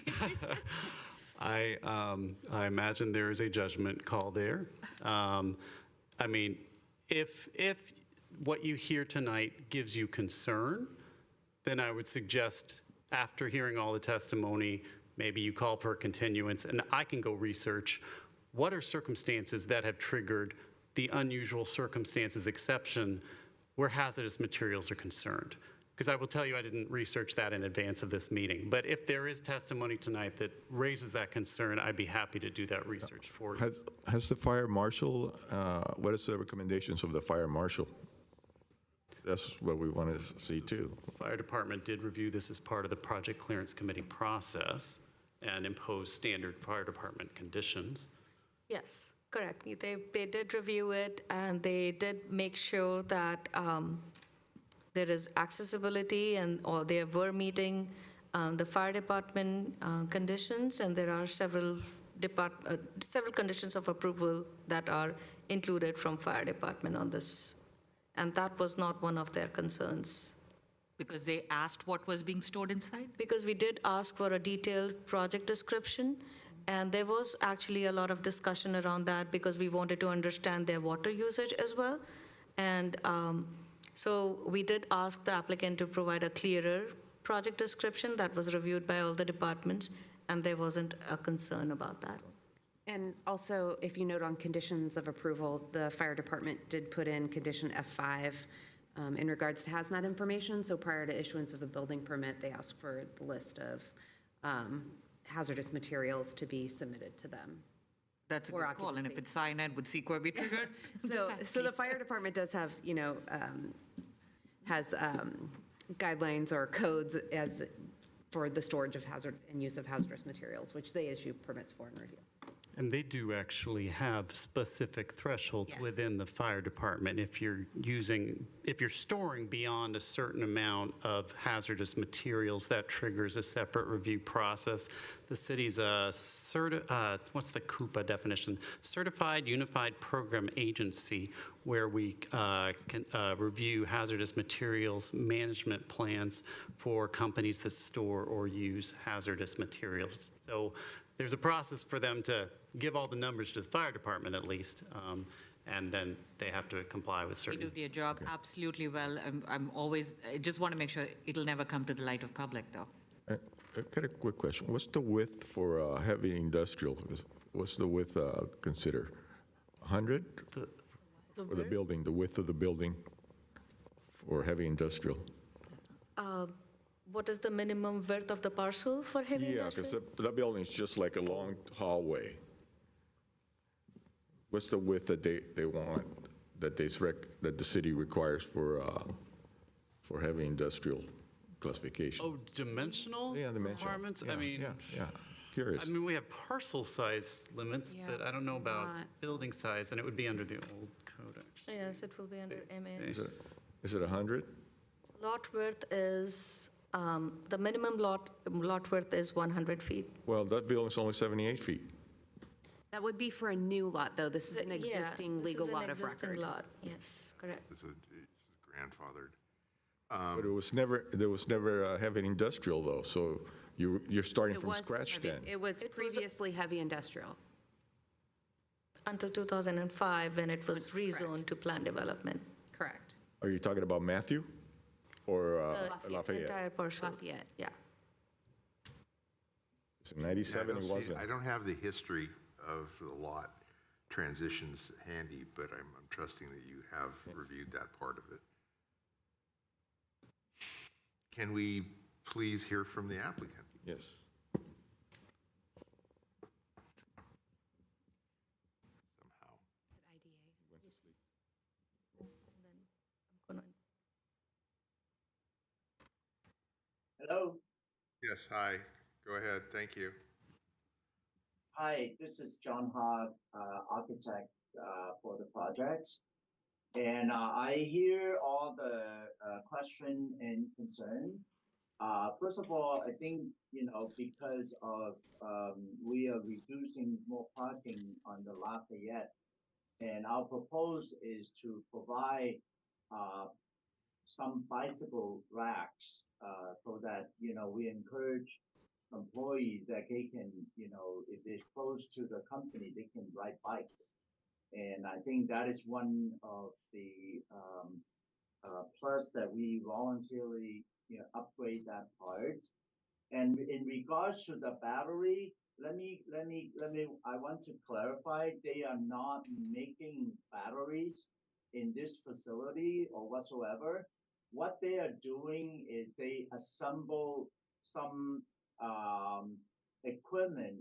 I imagine there is a judgment call there. I mean, if what you hear tonight gives you concern, then I would suggest after hearing all the testimony, maybe you call for a continuance, and I can go research what are circumstances that have triggered the unusual circumstances exception where hazardous materials are concerned. Because I will tell you, I didn't research that in advance of this meeting. But if there is testimony tonight that raises that concern, I'd be happy to do that research for you. Has the fire marshal, what is the recommendations of the fire marshal? That's what we want to see too. Fire department did review this as part of the project clearance committee process and imposed standard fire department conditions. Yes, correct. They did review it, and they did make sure that there is accessibility, or they were meeting the fire department conditions, and there are several conditions of approval that are included from fire department on this, and that was not one of their concerns. Because they asked what was being stored inside? Because we did ask for a detailed project description, and there was actually a lot of discussion around that because we wanted to understand their water usage as well. And so we did ask the applicant to provide a clearer project description that was reviewed by all the departments, and there wasn't a concern about that. And also, if you note on conditions of approval, the fire department did put in condition F5 in regards to hazmat information. So prior to issuance of a building permit, they asked for the list of hazardous materials to be submitted to them. That's a For good call, and if occupancy. it's cyanide, would CEQA be triggered? So the fire department does have, has guidelines or codes as for the storage of hazard and use of hazardous materials, which they issue permits for and review. And they do actually have specific thresholds Yes. within the fire department. If you're storing beyond a certain amount of hazardous materials, that triggers a separate review process. The city's what's the CUPA definition? Certified Unified Program Agency, where we can review hazardous materials management plans for companies that store or use hazardous materials. So there's a process for them to give all the numbers to the fire department at least, and then they have to comply with They do certain. their job absolutely well. I just want to make sure it'll never come to the light of public, though. I've got a quick question. What's the width for heavy industrial? What's the width considered? 100? For the building, the width of the building for heavy industrial? What is the minimum width of the parcel for heavy Yeah, industrial? because the building is just like a long hallway. What's the width that they want, that that the city requires for heavy industrial classification? Oh, dimensional Yeah, dimensional. requirements? I Yeah, mean, yeah. Curious. we have parcel size limits, Yeah, but I don't know about not- building size, and it would be under the old code, actually. Yes, it will be under MA. Is it 100? Lot width is The minimum lot width is 100 feet. Well, that building's only 78 feet. That would be for a new lot, though. This is an Yeah, existing this legal is an lot of existing record. lot. Yes, correct. This is grandfathered. But there was never heavy industrial though, so you're starting It from was scratch heavy- then. It was previously heavy industrial. Until 2005, when it was rezoned to planned development. Correct. Are you talking about Matthew or The Lafayette? entire parcel. Lafayette. Yeah. So 97 it wasn't. I don't have the history of the lot transitions handy, but I'm trusting that you have reviewed that part of it. Can we please hear from the applicant? Yes. Somehow. Hello. Yes, hi. Go ahead. Thank you. Hi, this is John Hogg, architect for the projects. And I hear all the question and concerns. First of all, I think, because of we are reducing more parking on the Lafayette, and our propose is to provide some bicycle racks so that, we encourage employees that they can, if they're close to the company, they can ride bikes. And I think that is one of the plus that we voluntarily, upgrade that part. And in regards to the battery, I want to clarify, they are not making batteries in this facility or whatsoever. What they are doing is they assemble some equipment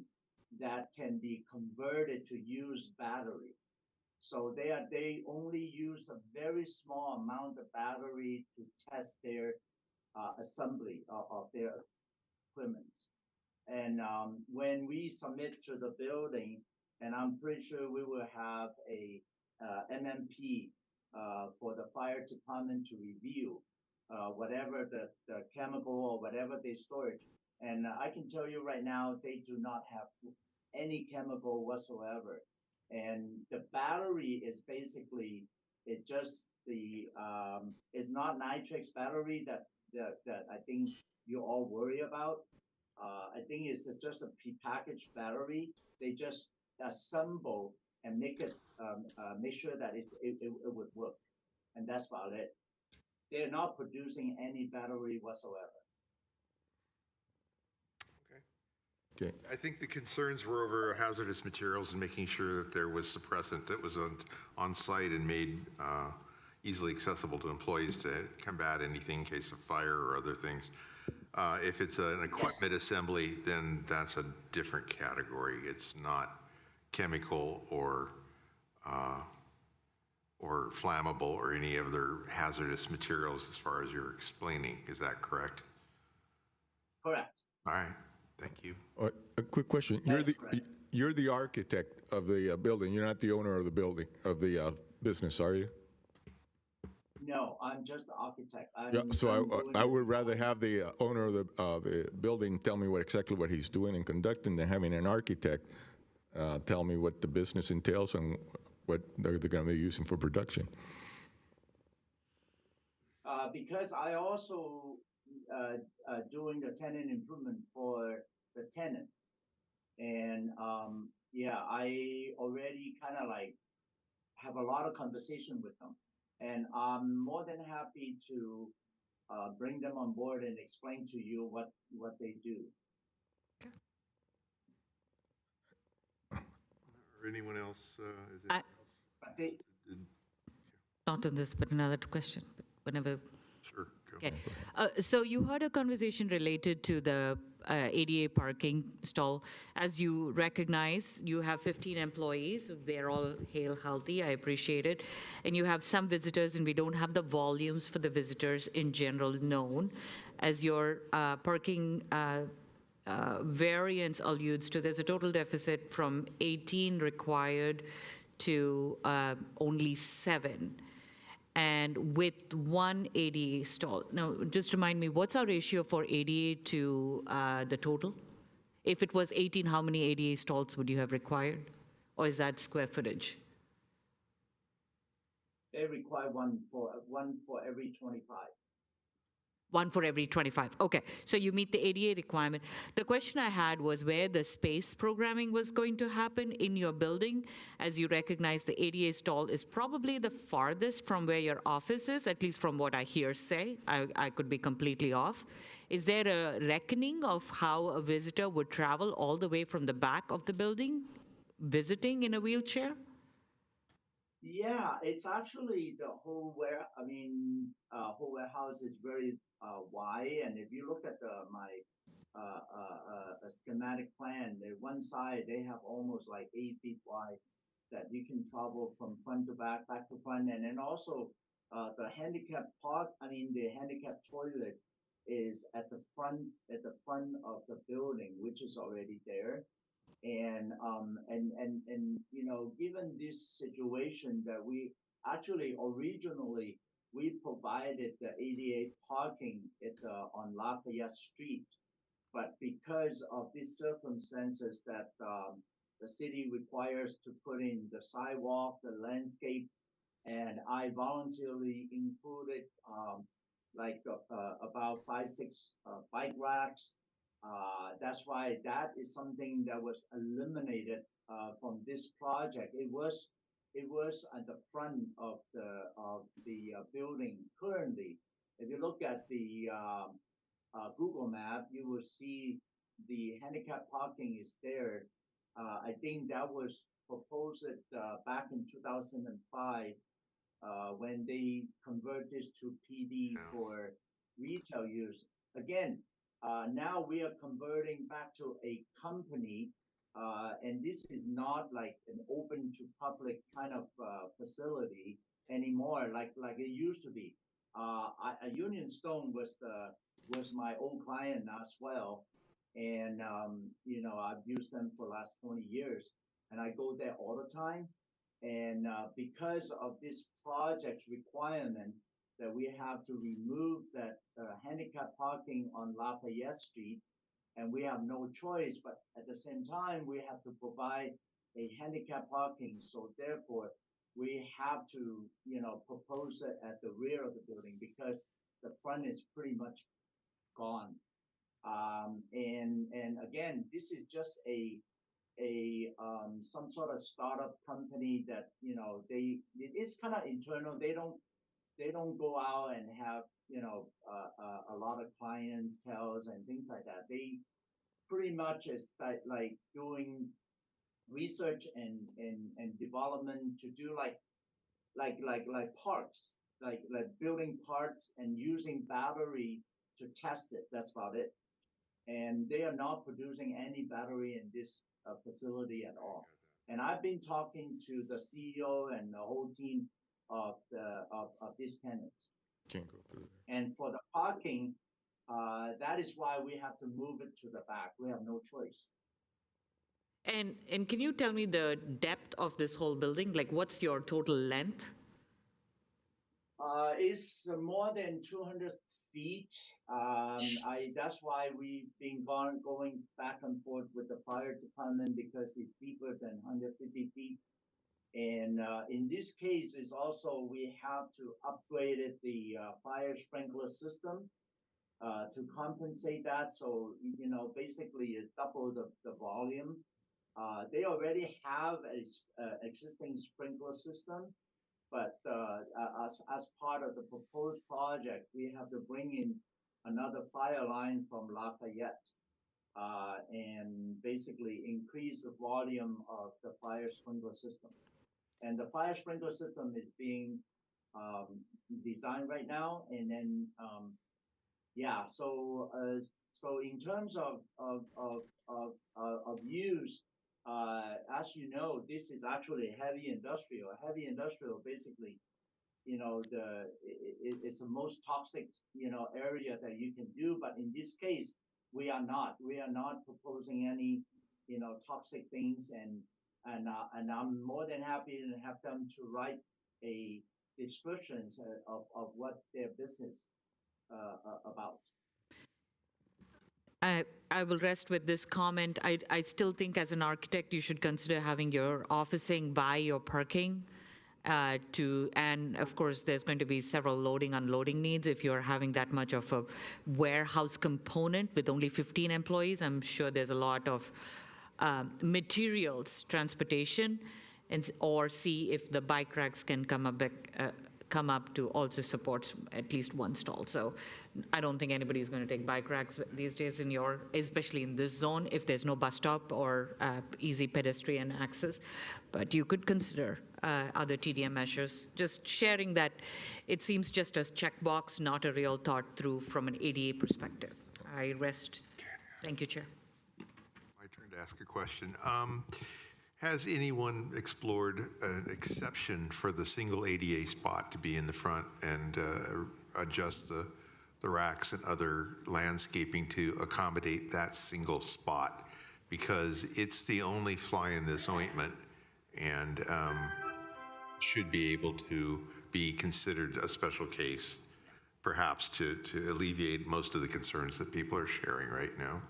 that can be converted to use battery. So they only use a very small amount of battery to test their assembly of their equipment. And when we submit to the building, and I'm pretty sure we will have a MMP for the fire department to review whatever the chemical or whatever they store. And I can tell you right now, they do not have any chemical whatsoever. And the battery is basically, it just it's not nitrix battery that I think you all worry about. I think it's just a prepackaged battery. They just assemble and make it make sure that it would work, and that's about it. They're not producing any battery whatsoever. Okay. I think the concerns were over hazardous materials and making sure that there was suppressant that was on site and made easily accessible to employees to combat anything in case of fire or other things. If it's an equipment assembly, then that's a different category. It's not chemical or flammable or any other hazardous materials as far as you're explaining. Is that correct? Correct. All right. Thank you. A quick question. You're the architect of the building. You're not the owner of the building, of the business, are you? No, I'm just the architect. Yeah, so I would rather have the owner of the building tell me exactly what he's doing and conducting than having an architect tell me what the business entails and what they're going to be using for production. Because I also doing the tenant improvement for the tenant. And yeah, I already kind of like have a lot of conversation with them. And I'm more than happy to bring them on board and explain to you what they do. Or anyone else? Is there But they, Not on this, but another question, but whenever. Sure. Go. Okay. So you heard a conversation related to the ADA parking stall. As you recognize, you have 15 employees. They're all hale, healthy. I appreciate it. And you have some visitors, and we don't have the volumes for the visitors in general known. As your parking variance alludes to, there's a total deficit from 18 required to only 7. and with one ADA stall. Now, just remind me, what's our ratio for ADA to the total? If it was 18, how many ADA stalls would you have required? Or is that square footage? They require one for every 25. One for every 25. Okay, so you meet the ADA requirement. The question I had was where the space programming was going to happen in your building. As you recognize, the ADA stall is probably the farthest from where your office is, at least from what I hear say. I could be completely off. Is there a reckoning of how a visitor would travel all the way from the back of the building, visiting in a wheelchair? Yeah, it's actually the whole whole warehouse is very wide, and if you look at my schematic plan, the one side they have almost like 8 feet wide that you can travel from front to back, back to front, and then also the handicap the handicap toilet is at the front of the building, which is already there. And given this situation that we actually originally we provided the ADA parking on Lafayette Street, but because of these circumstances that the city requires to put in the sidewalk, the landscape, and I voluntarily included about 5-6 bike racks. That's why that is something that was eliminated from this project. It was at the front of the building currently. If you look at the Google map, you will see the handicap parking is there. I think that was proposed back in 2005 when they converted this to PD for retail use. Again, now we are converting back to a company, and this is not like an open to public kind of facility anymore, like it used to be. Union Stone was my old client as well, and I've used them for the last 20 years, and I go there all the time. And because of this project's requirement that we have to remove that handicap parking on Lafayette Street, and we have no choice, but at the same time, we have to provide a handicap parking. So therefore, we have to, propose it at the rear of the building because the front is pretty much gone. And again, this is just some sort of startup company that it's kind of internal. They don't go out and have a lot of clientele and things like that. They pretty much is like doing research and development to do like parts, like building parts and using battery to test it. That's about it. And they are not producing any battery in this facility at all. And I've been talking to the CEO and the whole team of these tenants. Can't go through there. And for the parking, that is why we have to move it to the back. We have no choice. And can you tell me the depth of this whole building? Like, what's your total length? It's more than 200 feet. That's why we've been going back and forth with the fire department because it's deeper than 150 feet. And in this case, is also we have to upgrade the fire sprinkler system to compensate that. So basically, it's double the volume. They already have an existing sprinkler system. But as part of the proposed project, we have to bring in another fire line from Lafayette and basically increase the volume of the fire sprinkler system. And the fire sprinkler system is being designed right now. And then, so in terms of use, as you know, this is actually heavy industrial. Heavy industrial, basically, it's the most toxic, area that you can do. But in this case, we are not proposing any, toxic things. And I'm more than happy to have them to write a descriptions of what their business about. I will rest with this comment. I still think as an architect, you should consider having your officing by your parking and of course, there's going to be several loading, unloading needs. If you're having that much of a warehouse component with only 15 employees, I'm sure there's a lot of materials, transportation, or see if the bike racks can come up to also support at least one stall. So I don't think anybody's going to take bike racks these days especially in this zone, if there's no bus stop or easy pedestrian access. But you could consider other TDM measures. Just sharing that it seems just a checkbox, not a real thought through from an ADA perspective. I rest. Thank you, Chair. My turn to ask a question. Has anyone explored an exception for the single ADA spot to be in the front and adjust the racks and other landscaping to accommodate that single spot? Because it's the only fly in this ointment and should be able to be considered a special case, perhaps to alleviate most of the concerns that people are sharing right now.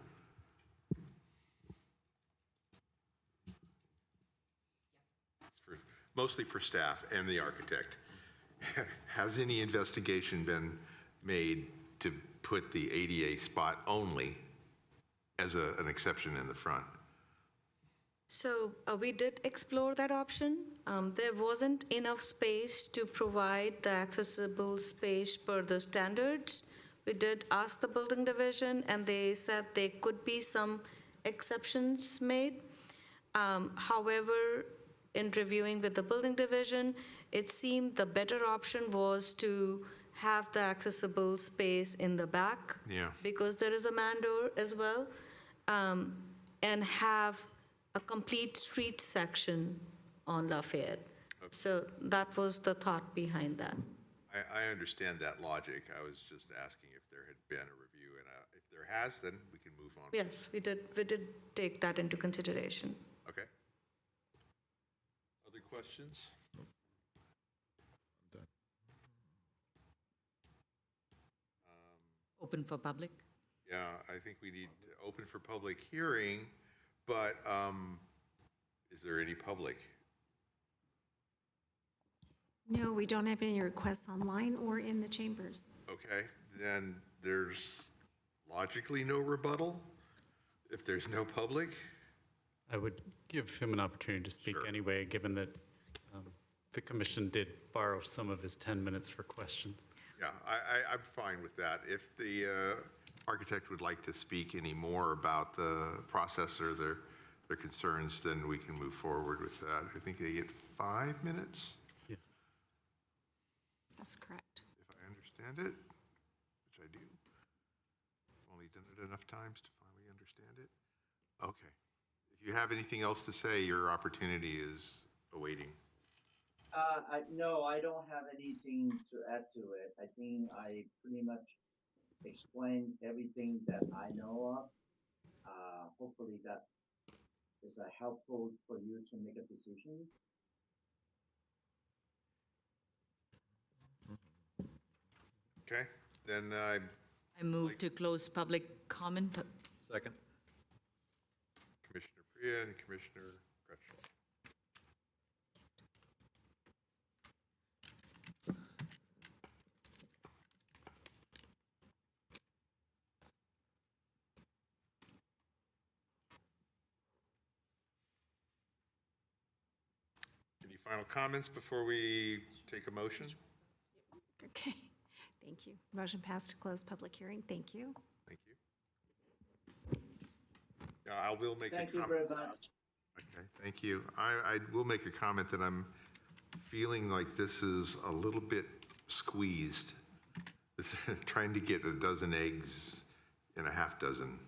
Mostly for staff and the architect. Has any investigation been made to put the ADA spot only as an exception in the front? So we did explore that option. There wasn't enough space to provide the accessible space per the standards. We did ask the building division, and they said there could be some exceptions made. However, in reviewing with the building division, it seemed the better option was to have the accessible space in the back. Yeah. Because there is a man door as well, and have a complete street section on Lafayette. Okay. So that was the thought behind that. I understand that logic. I was just asking if there had been a review, and if there has, then we can move on. Yes, we did take that into consideration. Okay. Other questions? Open for public? Yeah, I think we need to open for public hearing, but is there any public? No, we don't have any requests online or in the chambers. Okay, then there's logically no rebuttal if there's no public? I would give him an opportunity to speak Sure. anyway, given that the commission did borrow some of his 10 minutes for questions. Yeah, I'm fine with that. If the architect would like to speak any more about the process or their concerns, then we can move forward with that. I think they get 5 minutes, Yes. That's correct. if I understand it, which I do. Only done it enough times to finally understand it. Okay. If you have anything else to say, your opportunity is awaiting. No, I don't have anything to add to it. I think I pretty much explained everything that I know of. Hopefully that is helpful for you to make a decision. Okay, then I move to close public comment. Second. Commissioner Priya and Commissioner Gretschel. Any final comments before we take a motion? Okay, thank you. Motion passed to close public hearing. Thank you. Thank you. Yeah, I will make a comment. Thank you very much. Okay, thank you. I will make a comment that I'm feeling like this is a little bit squeezed. It's trying to get a dozen eggs in a half dozen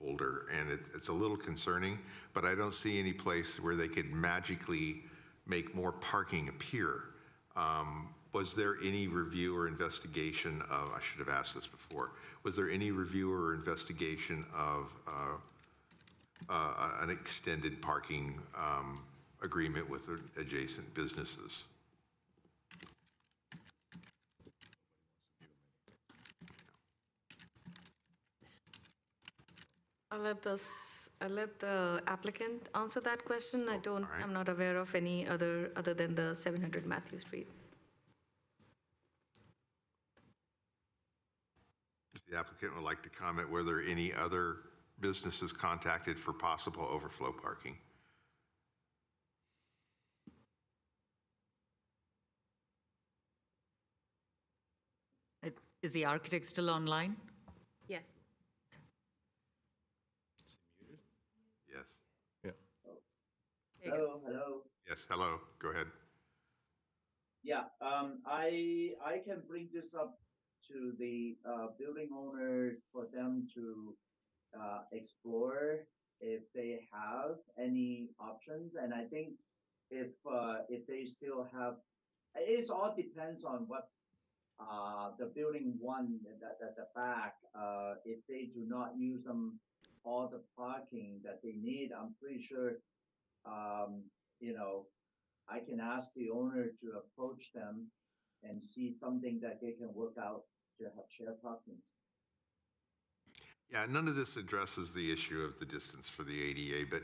holder, and it's a little concerning, but I don't see any place where they could magically make more parking appear. Was there any review or investigation of, I should have asked this before, was there any review or investigation of an extended parking agreement with adjacent businesses? I'll let the applicant answer that question. I'm not aware of any other than the 700 Matthew Street. If the applicant would like to comment, were there any other businesses contacted for possible overflow parking? Is the architect still online? Yes. Yes. Hello. Yes, hello, go ahead. Yeah, I can bring this up to the building owner for them to explore if they have any options. And I think if they still have, it all depends on what the building one at the back, if they do not use them all the parking that they need, I'm pretty sure, I can ask the owner to approach them and see something that they can work out to have shared parking. Yeah, none of this addresses the issue of the distance for the ADA, but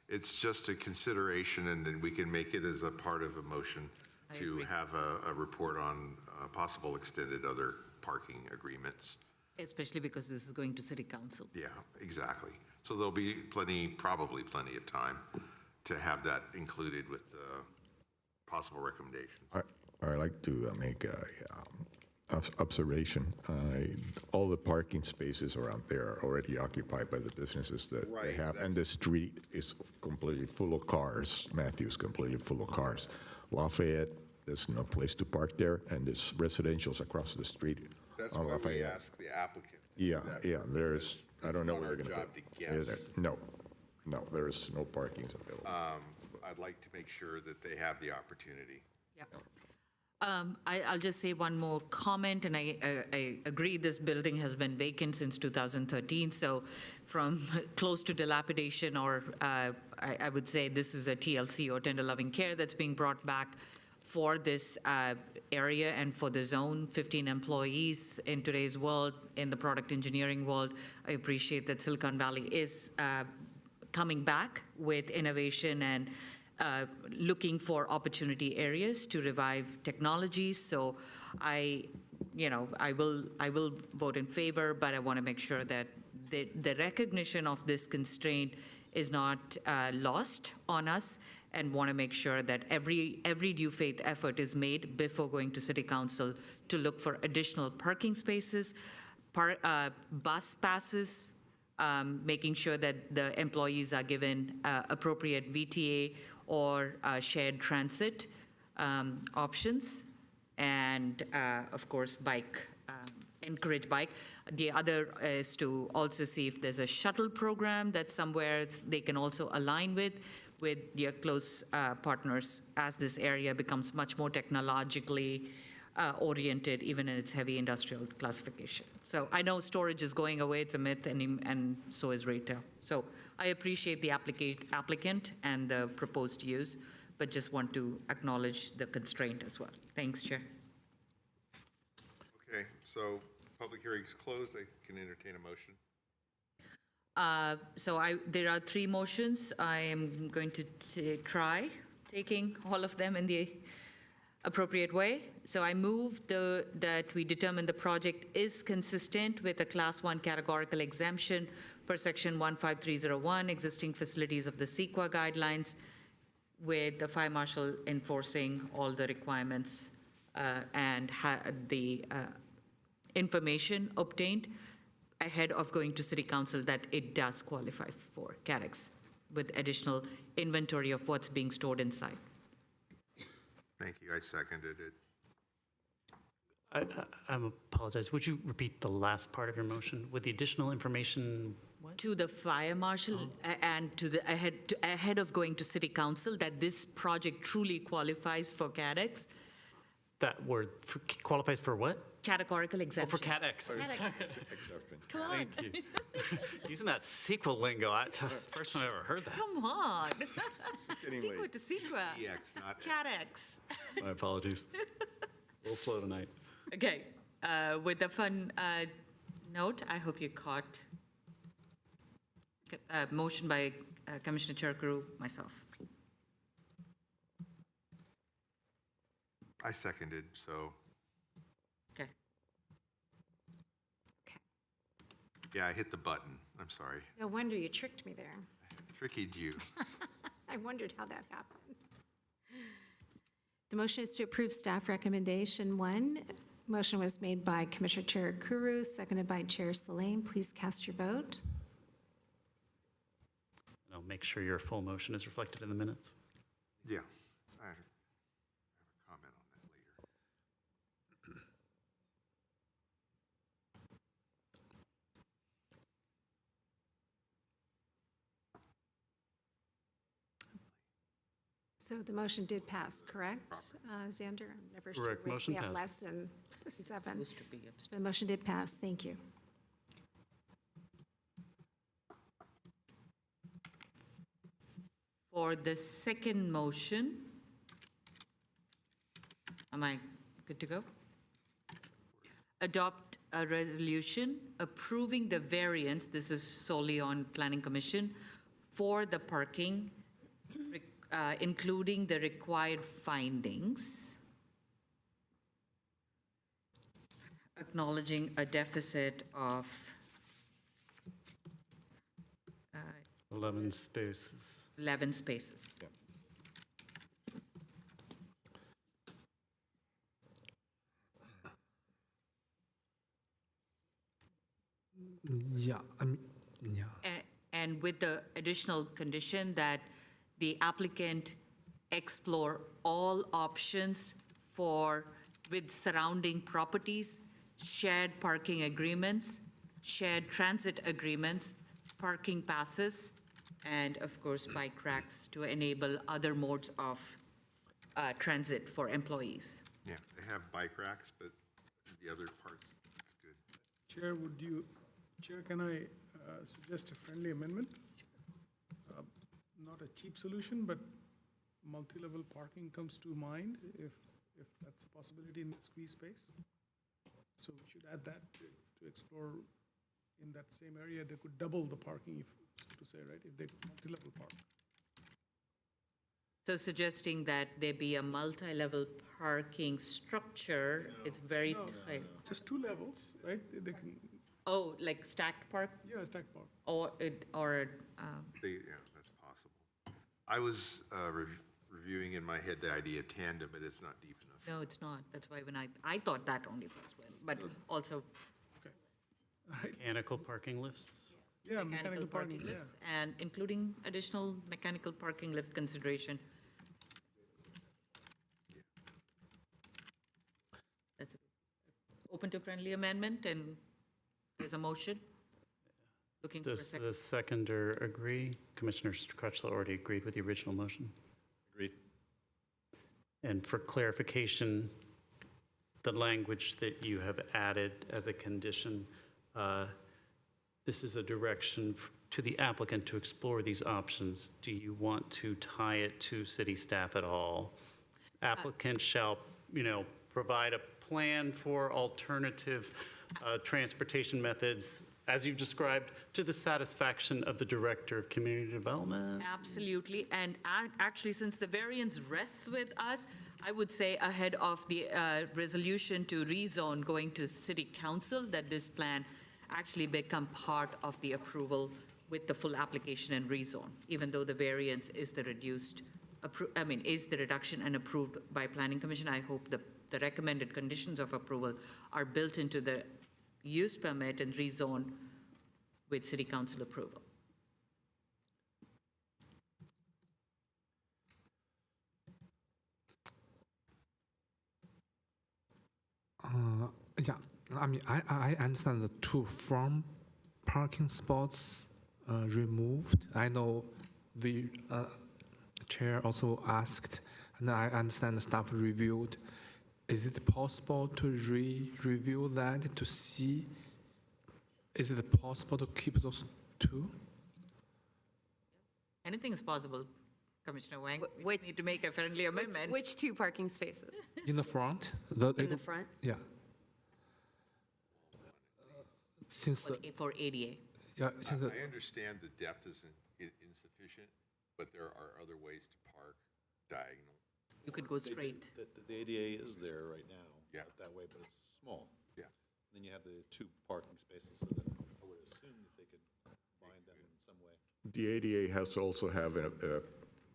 it's just a consideration, and then we can make it as a part of a motion to have a report on possible extended other parking agreements. Especially because this is going to city council. Yeah, exactly. So there'll be probably plenty of time to have that included with possible recommendations. I'd like to make a observation. All the parking spaces around there are already occupied by the businesses that they Right, have, and the street is completely full of cars. Matthew's completely full of cars. Lafayette, there's no place to park there, and there's residentials across the street That's on why we Lafayette. ask the applicant. Yeah, there's, I don't know not where our they're going job to to put. Is guess. there? No, there's no parkings available. I'd like to make sure that they have the opportunity. I'll just say one more comment, and I agree this building has been vacant since 2013, so from close to dilapidation, or I would say this is a TLC, or tender loving care, that's being brought back for this area and for the zone. 15 employees in today's world, in the product engineering world. I appreciate that Silicon Valley is coming back with innovation and looking for opportunity areas to revive technologies. So I will vote in favor, but I want to make sure that the recognition of this constraint is not lost on us, and want to make sure that every due faith effort is made before going to City Council to look for additional parking spaces, bus passes, making sure that the employees are given appropriate VTA or shared transit options, and of course, encourage bike. The other is to also see if there's a shuttle program that somewhere they can also align with their close partners, as this area becomes much more technologically oriented, even in its heavy industrial classification. So I know storage is going away, it's a myth, and so is retail. So I appreciate the applicant and the proposed use, but just want to acknowledge the constraint as well. Thanks, Chair. Okay, so public hearing's closed. I can entertain a motion. There are 3 motions. I am going to try taking all of them in the appropriate way. So I move that we determine the project is consistent with a Class 1 categorical exemption per Section 15301, existing facilities of the CEQA guidelines, with the fire marshal enforcing all the requirements and the information obtained ahead of going to City Council that it does qualify for CAREX, with additional inventory of what's being stored inside. Thank you, I seconded it. I apologize. Would you repeat the last part of your motion with the additional information? What? To the fire marshal and to the ahead of going to City Council, that this project truly qualifies for CADEX. That word qualifies for what? Categorical exemption. Oh, for CADEX. Come on. Thank you. Using that sequel lingo, that's the first time I ever heard that. Come on. getting Sequa late. to Sequa. EX, not CADEX. My apologies. A little slow tonight. Okay, with a fun note, I hope you caught Motion by Commissioner Cherukuru, myself. I seconded, so, Okay. yeah, I hit the button. I'm sorry. No wonder you tricked me there. Trickied you. I wondered how that happened. The motion is to approve staff recommendation 1. Motion was made by Commissioner Cherukuru, seconded by Chair Salame. Please cast your vote. And I'll make sure your full motion is reflected in the minutes. Yeah, I have a comment on that later. So the motion did pass, correct, Xander? I'm never sure. Correct. We- Motion We have passed. less than 7. Supposed to be So the motion did pass. Thank you. For the second motion, am I good to go? Adopt a resolution approving the variance, this is solely on Planning Commission, for the parking, including the required findings, acknowledging a deficit of 11 spaces. 11 spaces. Yeah, yeah. And with the additional condition that the applicant explore all options with surrounding properties, shared parking agreements, shared transit agreements, parking passes, and of course, bike racks to enable other modes of transit for employees. Yeah, they have bike racks, but the other parts, it's good. Chair, can I suggest a friendly amendment? Not a cheap solution, but multi-level parking comes to mind if that's a possibility in the squeeze space. So we should add that to explore in that same area. They could double the parking, if, so to say, right, if they multi-level park. So suggesting that there be a multi-level parking structure, it's very tight. Just 2 levels, right? They can, Oh, like stacked park yeah, stack park. or Yeah, that's possible. I was reviewing in my head the idea of tandem, but it's not deep enough. No, it's not. That's why when I thought that only first went, but also Okay. All right. Mechanical parking lifts? Yeah, mechanical parking, yeah. lifts, and including additional mechanical parking lift consideration. That's it. Open to friendly amendment, and there's a motion. Looking for a Does second. the seconder agree? Commissioner Crutchlow already agreed with the original motion. Agreed. And for clarification, the language that you have added as a condition, this is a direction to the applicant to explore these options. Do you want to tie it to city staff at all? Applicant shall, provide a plan for alternative transportation methods, as you've described, to the satisfaction of the Director of Community Development? Absolutely, and actually, since the variance rests with us, I would say ahead of the resolution to rezone going to City Council, that this plan actually become part of the approval with the full application and rezone, even though the variance is the is the reduction and approved by Planning Commission. I hope the recommended conditions of approval are built into the use permit and rezone with City Council approval. Yeah, I understand the 2 farm parking spots removed. I know the chair also asked, and I understand the staff reviewed. Is it possible to review that to see? Is it possible to keep those 2? Anything is possible, Commissioner Wang. We just need to make a friendly amendment. Which 2 parking spaces? In the front? In the front? Yeah. Since For ADA. I understand the depth is insufficient, but there are other ways to park diagonal. You could go straight. The ADA is there right now. Yeah. That way, but it's small. Yeah. Then you have the 2 parking spaces, so then I would assume that they could bind them in some way. The ADA has to also have,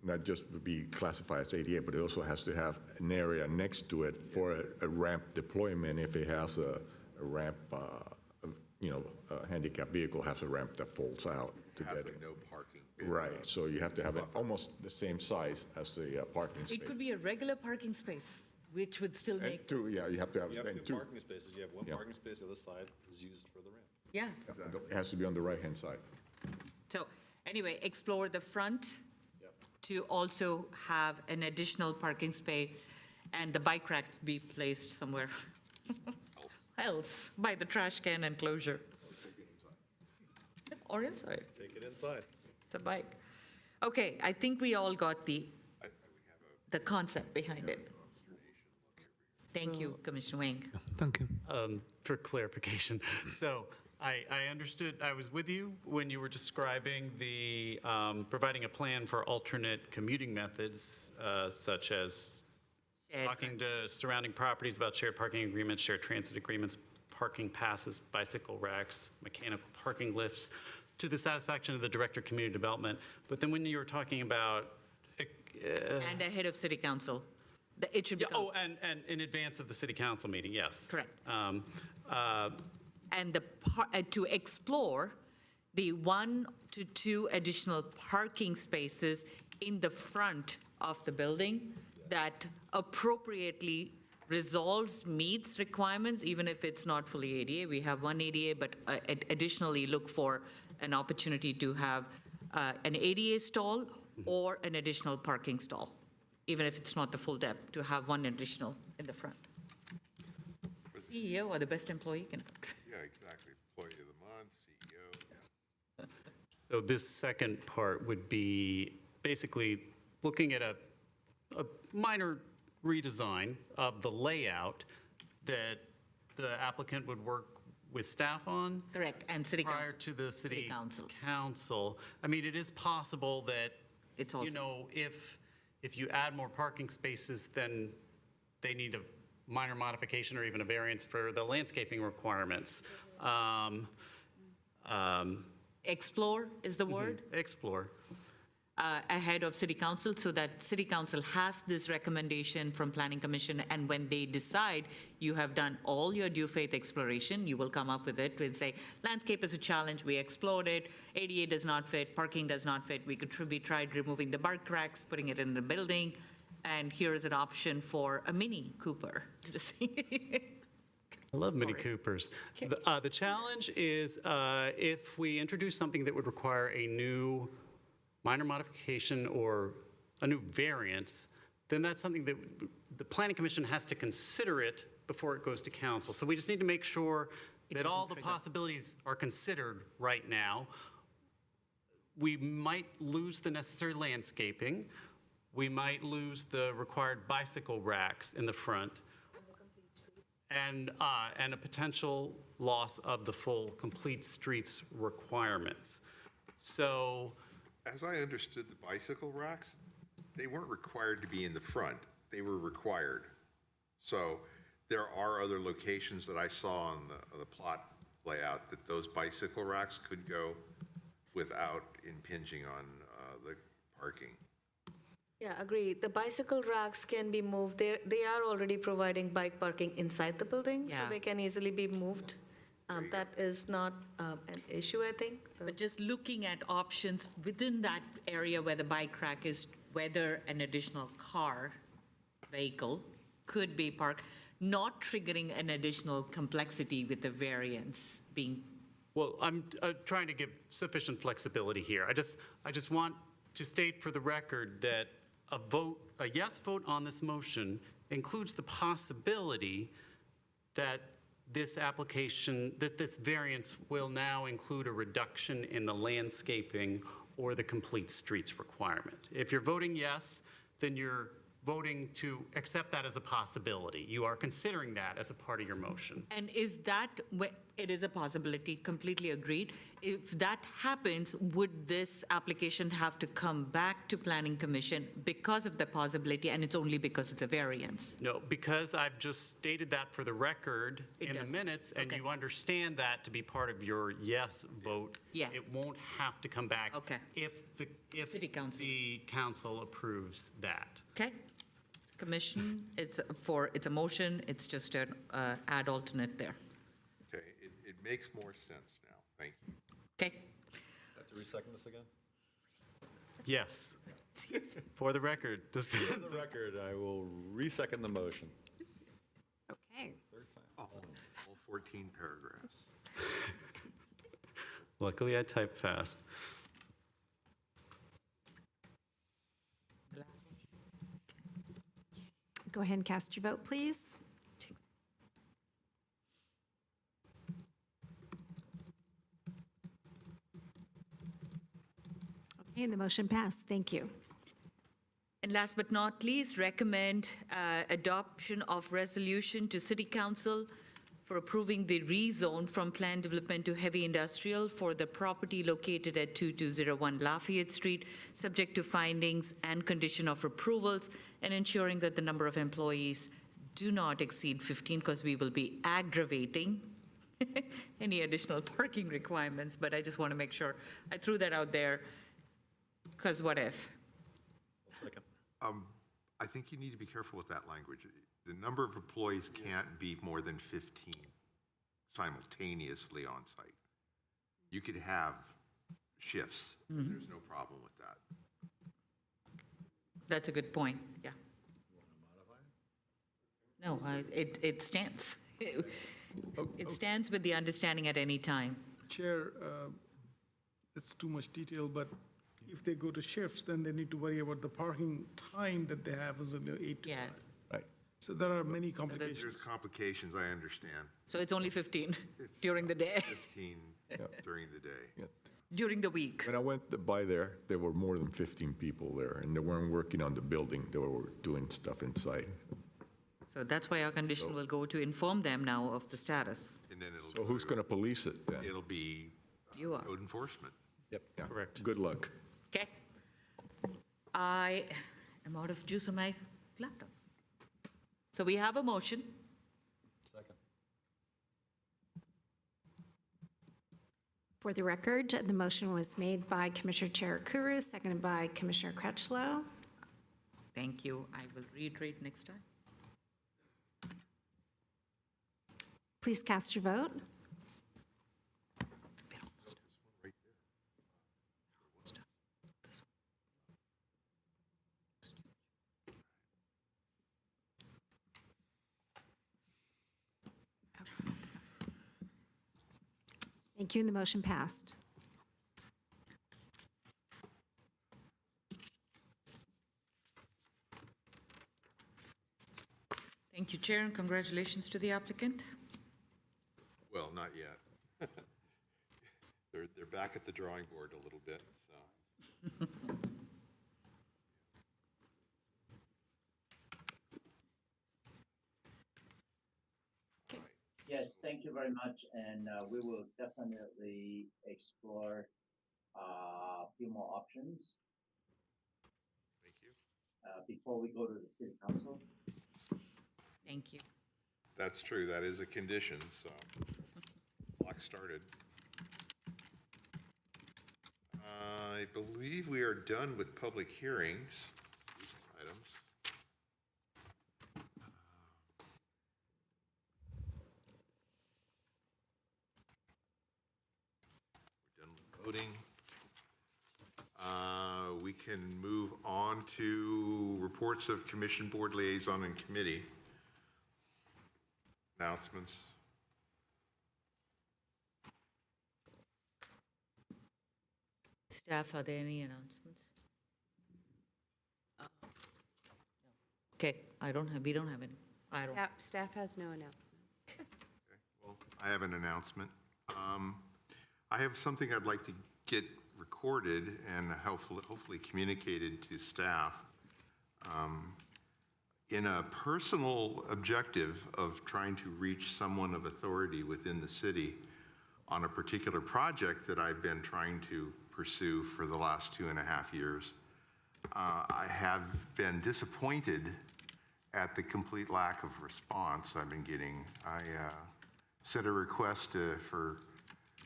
not just be classified as ADA, but it also has to have an area next to it for a ramp deployment if it has a ramp, a handicapped vehicle has a ramp that folds out to Has get a it. no parking. Right, so you have to have it almost the same size as the parking space. It could be a regular parking space, which would still And make, two, yeah, you have to have You have then 2 two. parking spaces, you have 1 Yeah. parking space, the other side is used for the ramp. yeah. It has to be on the right-hand side. So anyway, explore the front to also have an additional parking space and the bike rack be placed somewhere else by the trash can enclosure. Or inside. Take it inside. It's a bike. Okay, I think we all got the concept behind it. Thank you, Commissioner Wang. Thank you. For clarification, so I understood, I was with you when you were describing the, providing a plan for alternate commuting methods, such as Shared talking to surrounding properties about shared parking agreements, shared transit agreements, parking passes, bicycle racks, mechanical parking lifts, to the satisfaction of the Director of Community Development. But then when you were talking about, And ahead of city council. It should yeah, become. oh, and in advance of the city council meeting, yes. Correct. And to explore the 1 to 2 additional parking spaces in the front of the building that appropriately resolves, meets requirements, even if it's not fully ADA. We have 1 ADA, but additionally look for an opportunity to have an ADA stall or an additional parking stall, even if it's not the full depth, to have 1 additional in the front. CEO or the best employee can. Yeah, exactly. Employee of the month, CEO, yeah. So this second part would be basically looking at a minor redesign of the layout that the applicant would work with staff on. Correct, and city council. Prior to the city council. council. I mean, it is possible that, It's you also- know, if you add more parking spaces, then they need a minor modification or even a variance for the landscaping requirements. Explore is the word. Explore. Ahead of city council, so that city council has this recommendation from planning commission, and when they decide you have done all your due faith exploration, you will come up with it and say, landscape is a challenge, we explored it, ADA does not fit, parking does not fit, we tried removing the bike racks, putting it in the building, and here is an option for a Mini Cooper. I love Mini Coopers. The challenge is if we introduce something that would require a new minor modification or a new variance, then that's something that the planning commission has to consider it before it goes to council. So we just need to make sure that all the possibilities are considered right now. We might lose the necessary landscaping. We might lose the required bicycle racks in the front. And a potential loss of the full complete streets requirements. So, As I understood the bicycle racks, they weren't required to be in the front. They were required. So there are other locations that I saw on the plot layout that those bicycle racks could go without impinging on the parking. Yeah, agree. The bicycle racks can be moved. They are already providing bike parking inside the building, so Yeah. they can easily be moved. That is not an issue, I think. But just looking at options within that area where the bike rack is, whether an additional vehicle could be parked, not triggering an additional complexity with the variance being. well, I'm trying to give sufficient flexibility here. I just want to state for the record that a yes vote on this motion includes the possibility that this application, that this variance will now include a reduction in the landscaping or the complete streets requirement. If you're voting yes, then you're voting to accept that as a possibility. You are considering that as a part of your motion. And is that, It is a possibility, completely agreed. If that happens, would this application have to come back to Planning Commission because of the possibility, and it's only because it's a variance? No, because I've just stated that for the record It in the does. minutes, and Okay. you understand that to be part of your yes vote. Yeah. It won't have to come back. Okay. If City council. the council approves that. Okay? Commission, it's a motion, it's just an add alternate there. Okay, it makes more sense now. Thank you. Okay? Have to resecond this again? Yes. For the record, does For the record, I will resecond the motion. Okay. All 14 paragraphs. Luckily, I type fast. Go ahead and cast your vote, please. Okay, the motion passed. Thank you. And last but not least, recommend adoption of resolution to City Council for approving the rezone from planned development to heavy industrial for the property located at 2201 Lafayette Street, subject to findings and condition of approvals, and ensuring that the number of employees do not exceed 15, because we will be aggravating any additional parking requirements. But I just want to make sure I threw that out there, because what if? Second. I think you need to be careful with that language. The number of employees can't be more than 15 simultaneously on site. You could have shifts. There's no problem with that. That's a good point, yeah. No, it stands. It stands with the understanding at any time. Chair, it's too much detail, but if they go to shifts, then they need to worry about the parking time that they have is 8 to 5. Yes. Right. So there are many There's complications. complications, I understand. So it's only 15 during the day, 15 during the day. during the week. When I went by there were more than 15 people there, and they weren't working on the building. They were doing stuff inside. So that's why our condition will go to inform them now of the status. And then So who's going to police it then? it'll be You are. code enforcement. Yep. Correct. Good luck. Okay? I am out of juice on my laptop. So we have a motion. Second. For the record, the motion was made by Commissioner Chair Kuru, seconded by Commissioner Crutchlow. Thank you. I will reiterate next time. Please cast your vote. Thank you, and the motion passed. Thank you, Chair, and congratulations to the applicant. Well, not yet. They're back at the drawing board a little bit, so. Yes, thank you very much, and we will definitely explore a few more options Thank you. before we go to the city council. Thank you. That's true, that is a condition, so clock started. I believe we are done with public hearings, these items. We're done with voting. We can move on to reports of commission, board liaison, and committee. Announcements. Staff, are there any announcements? Okay, we don't have any. I don't. Staff has no announcements. Well, I have an announcement. I have something I'd like to get recorded and hopefully communicated to staff. in a personal objective of trying to reach someone of authority within the city on a particular project that I've been trying to pursue for the last 2.5 years, I have been disappointed at the complete lack of response I've been getting. I sent a request for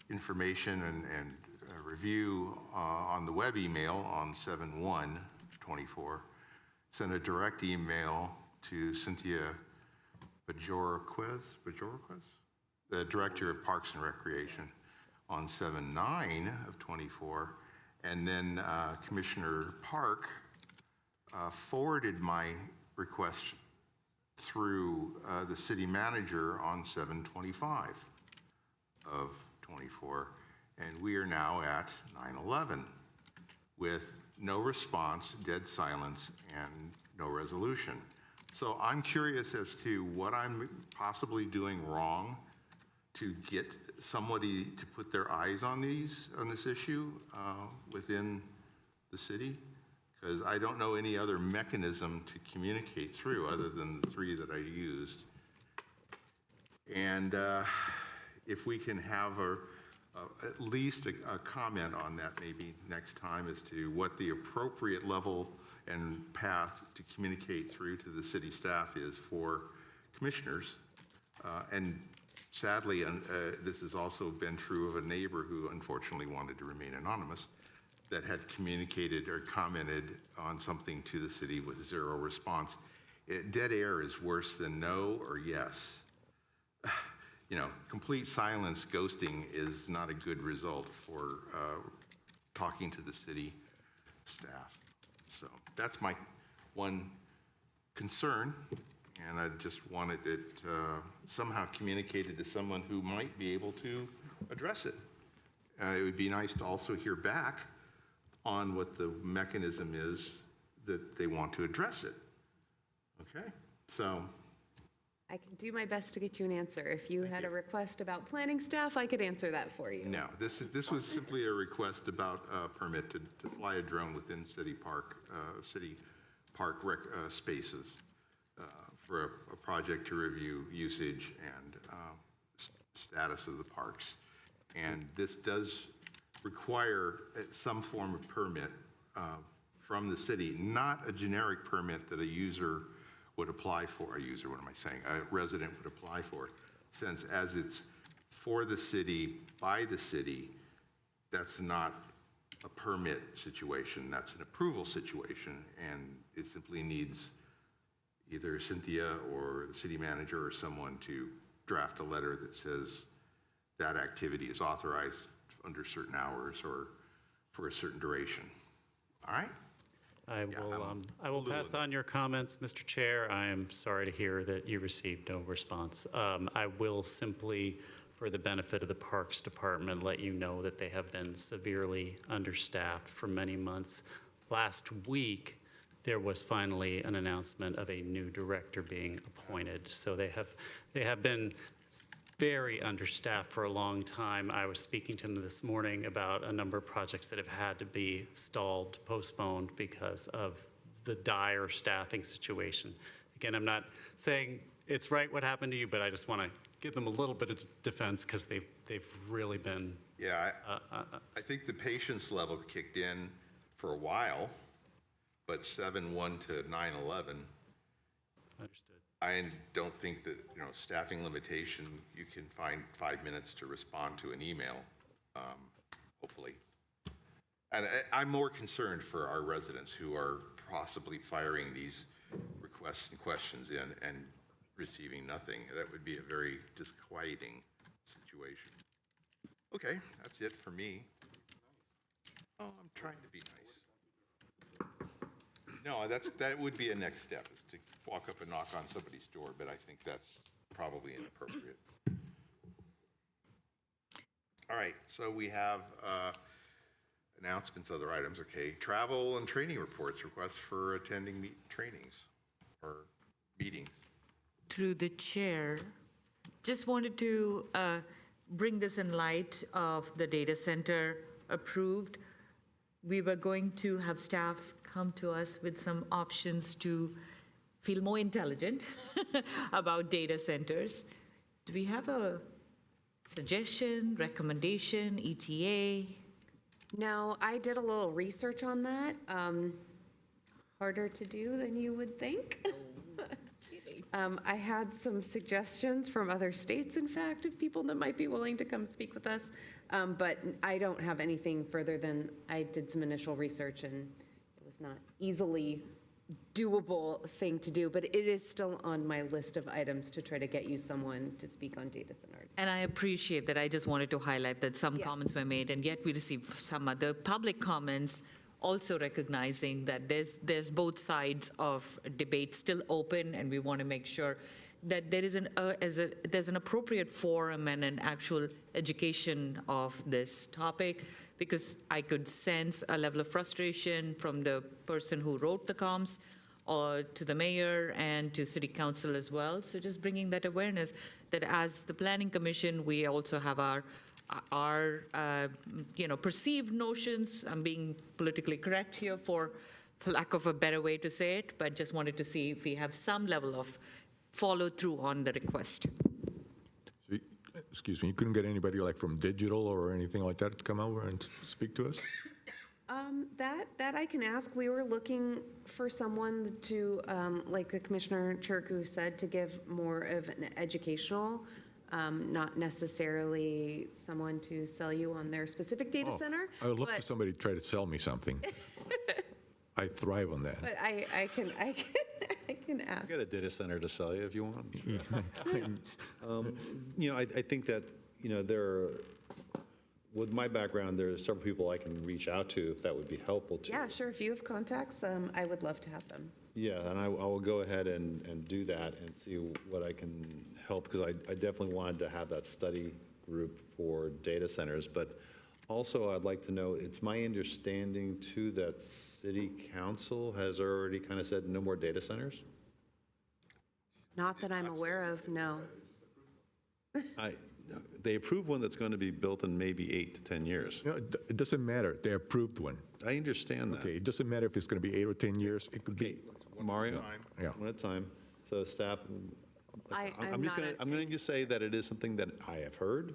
information and review on the web email on 7/1/24. Sent a direct email to Cynthia Bajorquez, the Director of Parks and Recreation, on 7/9/24. And then Commissioner Park forwarded my request through the city manager on 7/25/24. And we are now at 9/11 with no response, dead silence, and no resolution. So I'm curious as to what I'm possibly doing wrong to get somebody to put their eyes on this issue within the city, because I don't know any other mechanism to communicate through other than the 3 that I used. And if we can have at least a comment on that maybe next time as to what the appropriate level and path to communicate through to the city staff is for commissioners. And sadly, this has also been true of a neighbor who unfortunately wanted to remain anonymous, that had communicated or commented on something to the city with 0 response. Dead air is worse than no or yes. You know, complete silence, ghosting is not a good result for talking to the city staff. So that's my one concern, and I just wanted it somehow communicated to someone who might be able to address it. It would be nice to also hear back on what the mechanism is that they want to address it. Okay, so. I can do my best to get you an answer. If you had a request about planning staff, I could answer that for you. No, this was simply a request about a permit to fly a drone within city park spaces for a project to review usage and status of the parks. And this does require some form of permit from the city, not a generic permit that a user would apply for, a resident would apply for, since as it's for the city, by the city, that's not a permit situation, that's an approval situation, and it simply needs either Cynthia or the city manager or someone to draft a letter that says that activity is authorized under certain hours or for a certain duration. All right? I will pass on your comments, Mr. Chair. I am sorry to hear that you received no response. I will simply, for the benefit of the Parks Department, let you know that they have been severely understaffed for many months. Last week, there was finally an announcement of a new director being appointed. So they have been very understaffed for a long time. I was speaking to them this morning about a number of projects that have had to be stalled, postponed because of the dire staffing situation. Again, I'm not saying it's right what happened to you, but I just want to give them a little bit of defense because they've really been. Yeah, I think the patience level kicked in for a while, but 7/1 to 9/11. Understood. I don't think that, staffing limitation, you can find 5 minutes to respond to an email, hopefully. And I'm more concerned for our residents who are possibly firing these requests and questions in and receiving nothing. That would be a very disquieting situation. Okay, that's it for me. Oh, I'm trying to be nice. No, that would be a next step, is to walk up and knock on somebody's door, but I think that's probably inappropriate. All right, so we have announcements, other items, okay. Travel and training reports, requests for attending trainings or meetings. Through the chair, just wanted to bring this in light of the data center approved. We were going to have staff come to us with some options to feel more intelligent about data centers. Do we have a suggestion, recommendation, ETA? No, I did a little research on that. Harder to do than you would think. I had some suggestions from other states, in fact, of people that might be willing to come speak with us. But I don't have anything further than I did some initial research, and it was not easily doable thing to do, but it is still on my list of items to try to get you someone to speak on data centers. And I appreciate that. I just wanted to highlight that some Yeah. comments were made, and yet we received some other public comments, also recognizing that there's both sides of a debate still open, and we want to make sure that there is there's an appropriate forum and an actual education of this topic, because I could sense a level of frustration from the person who wrote the comms, or to the mayor and to city council as well. So just bringing that awareness that as the planning commission, we also have our perceived notions. I'm being politically correct here for lack of a better way to say it, but just wanted to see if we have some level of follow through on the request. Excuse me, you couldn't get anybody like from digital or anything like that to come over and speak to us? That I can ask. We were looking for someone to, like the Commissioner Chirku said, to give more of an educational, not necessarily someone to sell you on their specific data center. I would love but- to somebody try to sell me something. I thrive on that. But I can ask. I got a data center to sell you if you want. I think that, with my background, there are several people I can reach out to if that would be helpful to. Yeah, sure. If you have contacts, I would love to have them. Yeah, and I will go ahead and do that and see what I can help, because I definitely wanted to have that study group for data centers. But also, I'd like to know, it's my understanding too that city council has already kind of said no more data centers? Not that I'm aware of, no. They approved one that's going to be built in maybe 8 to 10 years. It doesn't matter. They approved one. I understand that. Okay, it doesn't matter if it's going to be 8 or 10 years. It could be. Mario? Yeah. One at a time. So staff, I'm just not going to, I'm going to just say that it is something that I have heard.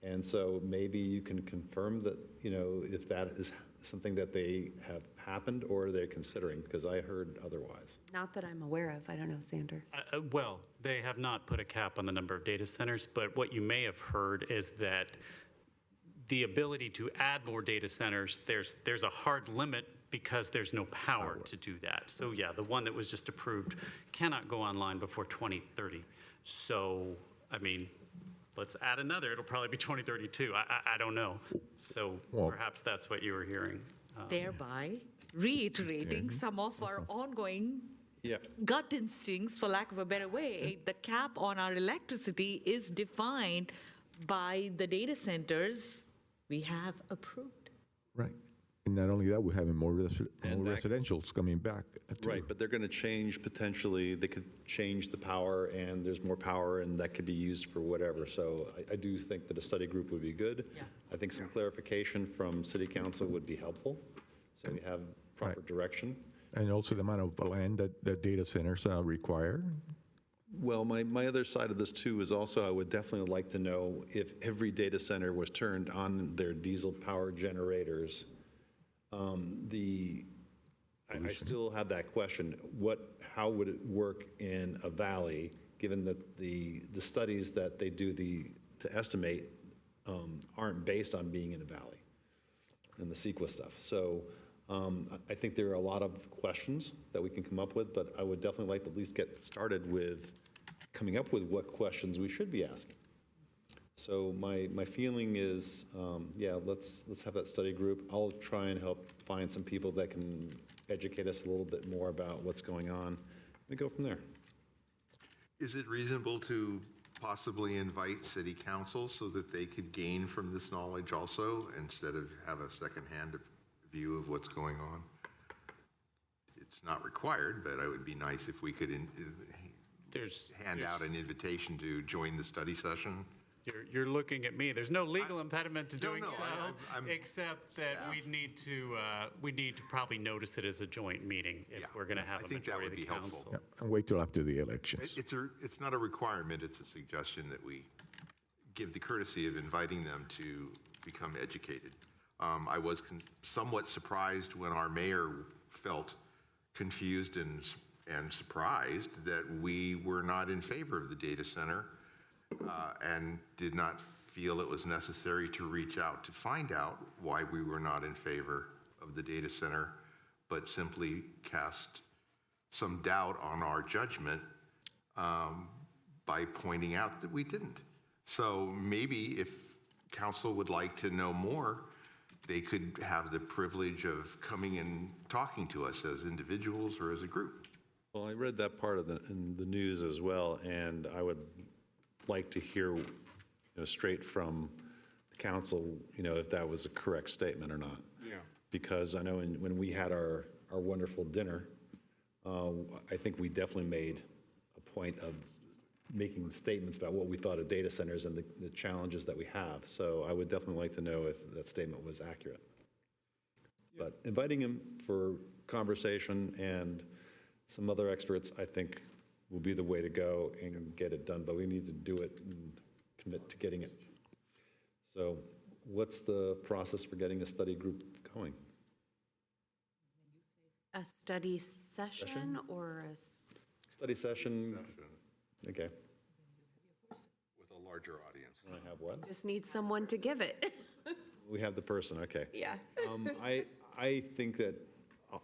And so maybe you can confirm that, if that is something that they have happened or they're considering, because I heard otherwise. Not that I'm aware of. I don't know, Sander. Well, they have not put a cap on the number of data centers, but what you may have heard is that the ability to add more data centers, there's a hard limit because there's no power to do that. So yeah, the one that was just approved cannot go online before 2030. So, let's add another. It'll probably be 2032. I don't know. So perhaps that's what you were hearing. Thereby reiterating some of our ongoing gut instincts, for lack of a better way. The cap on our electricity is defined by the data centers we have approved. Right. And not only that, we're having more residentials coming back. Right, but they're going to change potentially, they could change the power, and there's more power, and that could be used for whatever. So I do think that a study group would be good. Yeah. I think some clarification from city council would be helpful, so we have proper direction. And also the amount of land that data centers require. Well, my other side of this too is also, I would definitely like to know if every data center was turned on their diesel power generators. I still have that question. How would it work in a valley, given that the studies that they do to estimate aren't based on being in a valley and the CEQA stuff. So I think there are a lot of questions that we can come up with, but I would definitely like to at least get started with coming up with what questions we should be asking. So my feeling is, let's have that study group. I'll try and help find some people that can educate us a little bit more about what's going on and go from there. Is it reasonable to possibly invite city council so that they could gain from this knowledge also, instead of have a secondhand view of what's going on? It's not required, but it would be nice if we could hand out an invitation to join the study session. You're looking at me. There's no legal impediment to doing no, so, I'm- except that we need to probably notice it as a joint meeting if Yeah, we're going to have I a think that majority of would the be helpful. council. And wait till after the elections. It's not a requirement, it's a suggestion that we give the courtesy of inviting them to become educated. I was somewhat surprised when our mayor felt confused and surprised that we were not in favor of the data center and did not feel it was necessary to reach out to find out why we were not in favor of the data center, but simply cast some doubt on our judgment by pointing out that we didn't. So maybe if council would like to know more, they could have the privilege of coming and talking to us as individuals or as a group. Well, I read that part in the news as well, and I would like to hear, straight from the council, if that was a correct statement or not. Yeah. Because I know when we had our wonderful dinner, I think we definitely made a point of making statements about what we thought of data centers and the challenges that we have. So I would definitely like to know if that statement was accurate. But inviting him for conversation and some other experts, I think, will be the way to go and get it done. But we need to do it and commit to getting it. So what's the process for getting a study group going? A study session or a? Study session? Okay. With a larger audience. I have what? Just need someone to give it. We have the person, okay. Yeah. I think that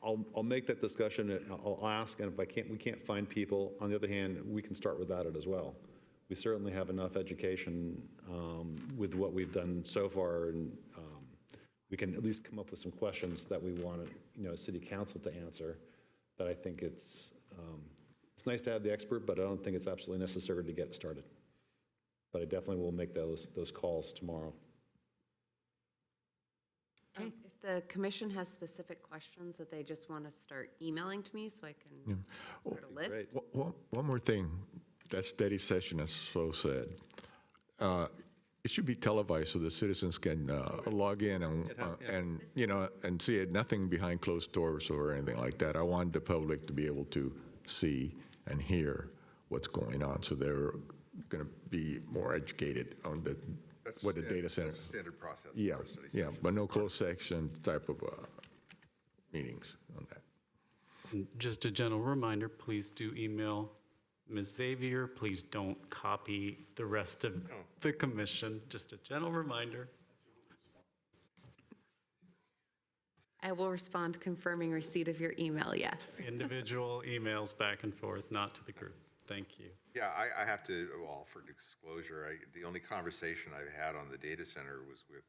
I'll make that discussion, and I'll ask, and if we can't find people, on the other hand, we can start without it as well. We certainly have enough education with what we've done so far, and we can at least come up with some questions that we want, city council to answer, that I think it's nice to have the expert, but I don't think it's absolutely necessary to get it started. But I definitely will make those calls tomorrow. If the commission has specific questions that they just want to start emailing to me so I can sort of list. One more thing, that study session, as so said, it should be televised so the citizens can log in and see it, nothing behind closed doors or anything like that. I want the public to be able to see and hear what's going on, so they're going to be more educated on what the data center. That's a standard process. Yeah, for study yeah, sessions. but no closed section type of meetings on that. Just a gentle reminder, please do email Ms. Xavier. Please don't copy the rest of the commission. Just a gentle reminder. I will respond confirming receipt of your email, yes. Individual emails back and forth, not to the group. Thank you. Yeah, I have to, well, for disclosure, the only conversation I've had on the data center was with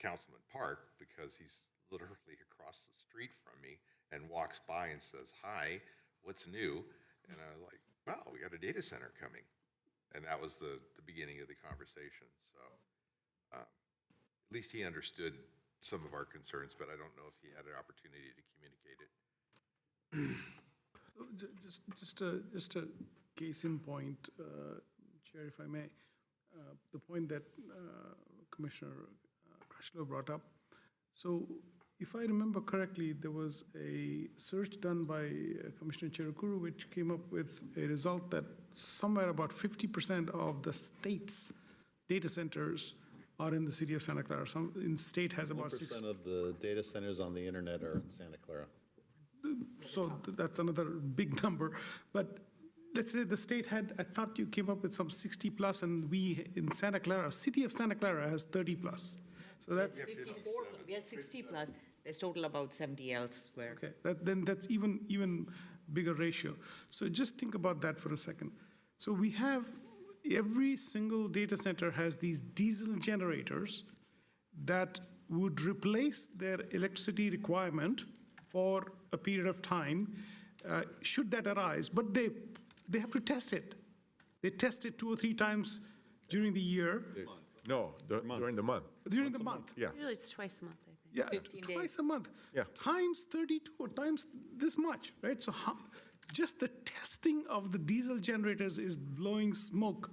Councilman Park, because he's literally across the street from me and walks by and says, "Hi, what's new?" And I was like, "Well, we got a data center coming." And that was the beginning of the conversation. So at least he understood some of our concerns, but I don't know if he had an opportunity to communicate it. So just a case in point, Chair, if I may, the point that Commissioner Crutchlow brought up. So if I remember correctly, there was a search done by Commissioner Cherukuru, which came up with a result that somewhere about 50% of the state's data centers are in the city of Santa Clara. Some in state has about 1% of the data centers on the internet are in Santa Clara. So that's another big number. But let's say the state had, I thought you came up with some 60 plus, and we in Santa Clara, city of Santa Clara has 30 plus. So that's, 54, we are 60 plus, there's total about 70 elsewhere. okay, then that's even bigger ratio. So just think about that for a second. So we have, every single data center has these diesel generators that would replace their electricity requirement for a period of time, should that arise. But they have to test it. They test it 2 or 3 times during the year. No, during the month. During the month. Yeah. Usually it's twice a month, I think. Yeah, 15 days. twice a month. Yeah. Times 32 or times this much, right? So just the testing of the diesel generators is blowing smoke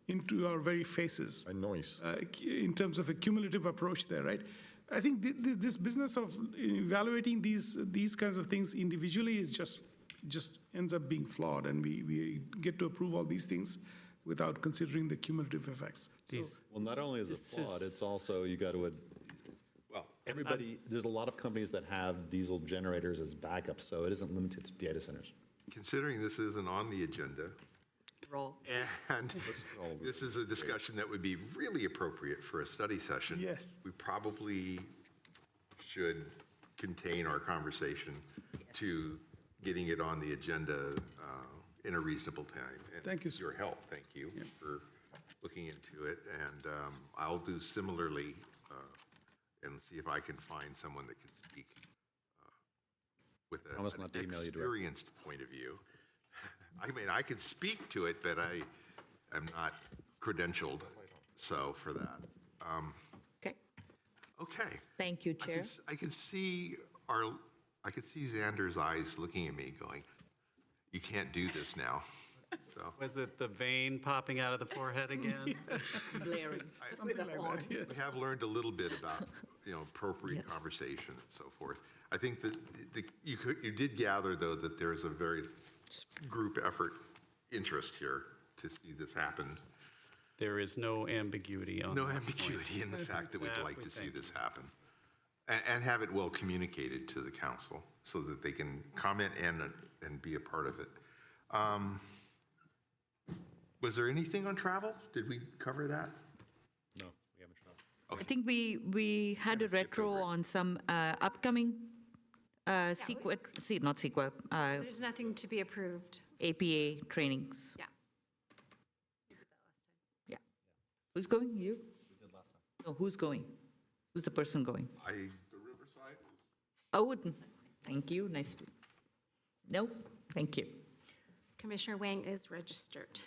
into our very faces. A noise. In terms of a cumulative approach there, right? I think this business of evaluating these kinds of things individually is just ends up being flawed, and we get to approve all these things without considering the cumulative effects. So, Well, not only is it flawed, it's also, you got to, Well, everybody, there's a lot of companies that have diesel generators as backups, so it isn't limited to data centers. considering this isn't on the agenda, Raw. and this is a discussion that would be really appropriate for a study session. Yes. We probably should contain our conversation to getting it on the agenda in a reasonable time. And Thank you, sir. Your help, thank you for looking into it. And I'll do similarly and see if I can find someone that can speak with Promise an not to email you directly. experienced point of view. I mean, I could speak to it, but I am not credentialed, so for that. Okay. Okay. Thank you, Chair. I could see Xander's eyes looking at me going, you can't do this now, so. Was it the vein popping out of the forehead again? Blaring. something like that, yes. We have learned a little bit about, appropriate Yes. conversation and so forth. I think that you did gather, though, that there's a very group effort interest here to see this happen. There is no ambiguity on No that ambiguity in the fact that we'd That like we to see thank this happen. And have it well communicated to the council so that they can comment and be a part of it. Was there anything on travel? Did we cover that? No, we haven't tried. I think we had a retro on some upcoming not CEQA, There's nothing to be approved. APA trainings. Yeah. Yeah. Who's going? You? We did last time. No, who's going? Who's the person going? The Riverside? Oh, thank you. Nice to. No, thank you. Commissioner Wang is registered.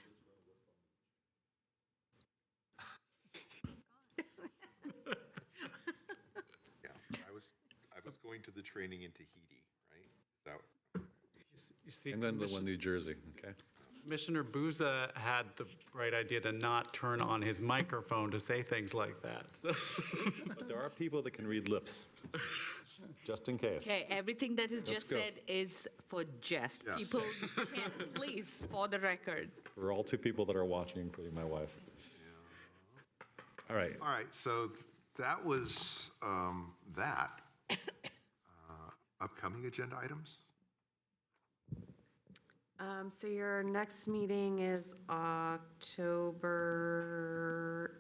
Yeah, I was going to the training in Tahiti, right? Is that, You see, I'm going to the one, New Jersey, okay? Commissioner Bouza had the right idea to not turn on his microphone to say things like that. So- But there are people that can read lips, just in case. Okay, everything that is just go. said is for jest. Yes. People can, please, for the record. We're all two people that are watching, including my wife. All right. all right, so that was that. Upcoming agenda items? So your next meeting is October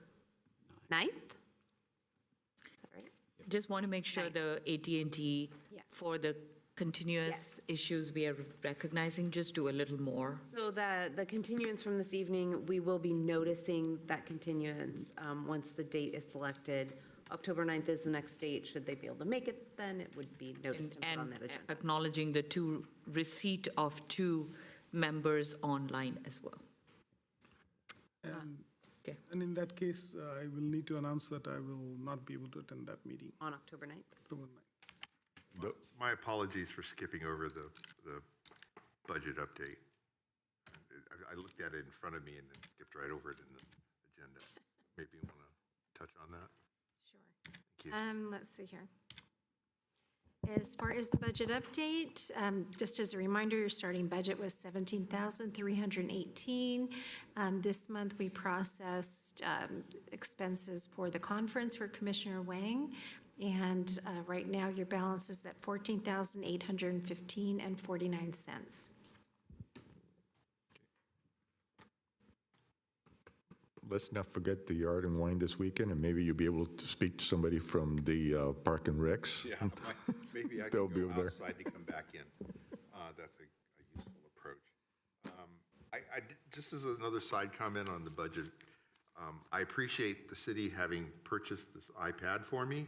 9th? Is that right? Just want to make sure the AT&T Yes. for the continuous issues we are recognizing, just do a little more. So the continuance from this evening, we will be noticing that continuance once the date is selected. October 9th is the next date. Should they be able to make it, then it would be noticed and put on that agenda. Acknowledging the receipt of two members online as well. Okay. And in that case, I will need to announce that I will not be able to attend that meeting, On October 9th? October 9th. My apologies for skipping over the budget update. I looked at it in front of me and then skipped right over it in the agenda. Maybe you want to touch on that? Sure. Thank you. Let's see here. As far as the budget update, just as a reminder, your starting budget was $17,318. This month, we processed expenses for the conference for Commissioner Wang, and right now, your balance is at $14,815.49. Let's not forget the Yard and Wine this weekend, and maybe you'll be able to speak to somebody from the Park and Recs. Yeah, maybe I They'll can be go over there. outside to come back in. That's a useful approach. Just as another side comment on the budget, I appreciate the city having purchased this iPad for me,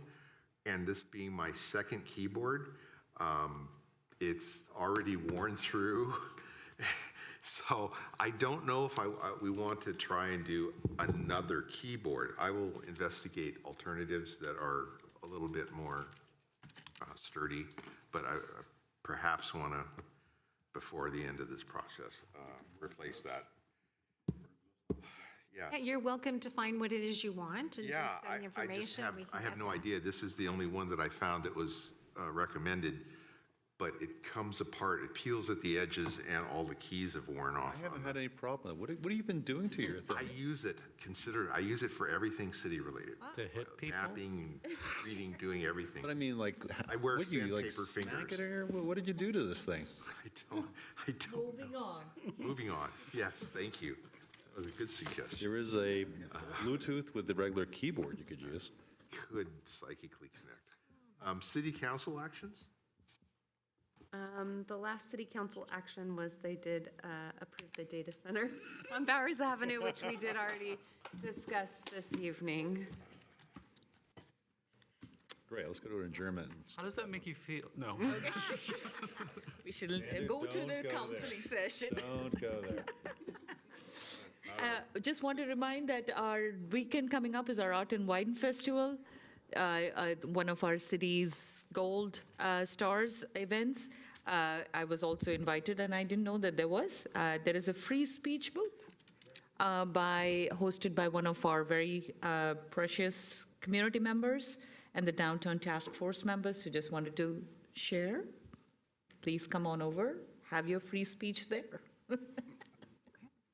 and this being my second keyboard. It's already worn through. So I don't know if we want to try and do another keyboard. I will investigate alternatives that are a little bit more sturdy, but I perhaps want to, before the end of this process, replace that. Yeah, Yeah. Yeah, you're welcome to find what it is you want and Yeah, just send the I just information. have, we can I have get no that. idea. This is the only one that I found that was recommended, but it comes apart, it peels at the edges, and all the keys have worn off. I haven't had any problem. What have you been doing to your thing? I use it, I use it for everything city-related. To hit people? Mapping, reading, doing everything. But I mean, like, I wear what do you, like, sandpaper smack fingers. it or what did you do to this thing? I don't. Moving on. Moving on. Yes, thank you. That was a good suggestion. There is a Bluetooth with the regular keyboard you could use. Could psychically connect. City council actions? The last city council action was they did approve the data center on Bowers Avenue, which we did already discuss this evening. Great, let's go to an adjournment. How does that make you feel? No. We should go to their counseling session. Don't go there. Just want to remind that our weekend coming up is our Art and Wine Festival, one of our city's gold stars events. I was also invited, and I didn't know that there was. There is a free speech booth hosted by one of our very precious community members and the Downtown Task Force members. So just wanted to share. Please come on over, have your free speech there.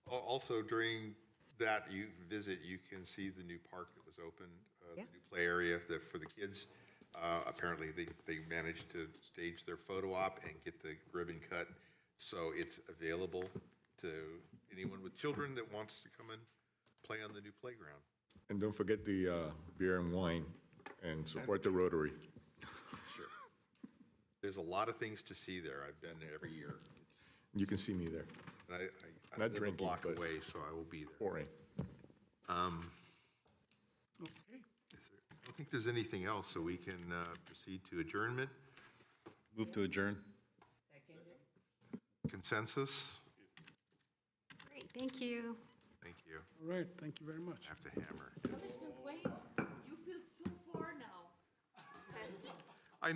Also, during that visit, you can see the new park that was opened, the new play area for the kids. Apparently, they managed to stage their photo op and get the ribbon cut. So it's available to anyone with children that wants to come and play on the new playground. And don't forget the beer and wine, and support the Rotary. Sure. There's a lot of things to see there. I've been there every year. You can see me there. And I Not live a drinking, block but away, so I will be there. pouring. Okay. I don't think there's anything else, so we can proceed to adjournment. Move to adjourn. Consensus? Great, thank you. Thank you. All right, thank you very much. I have to hammer. Commissioner Wayne.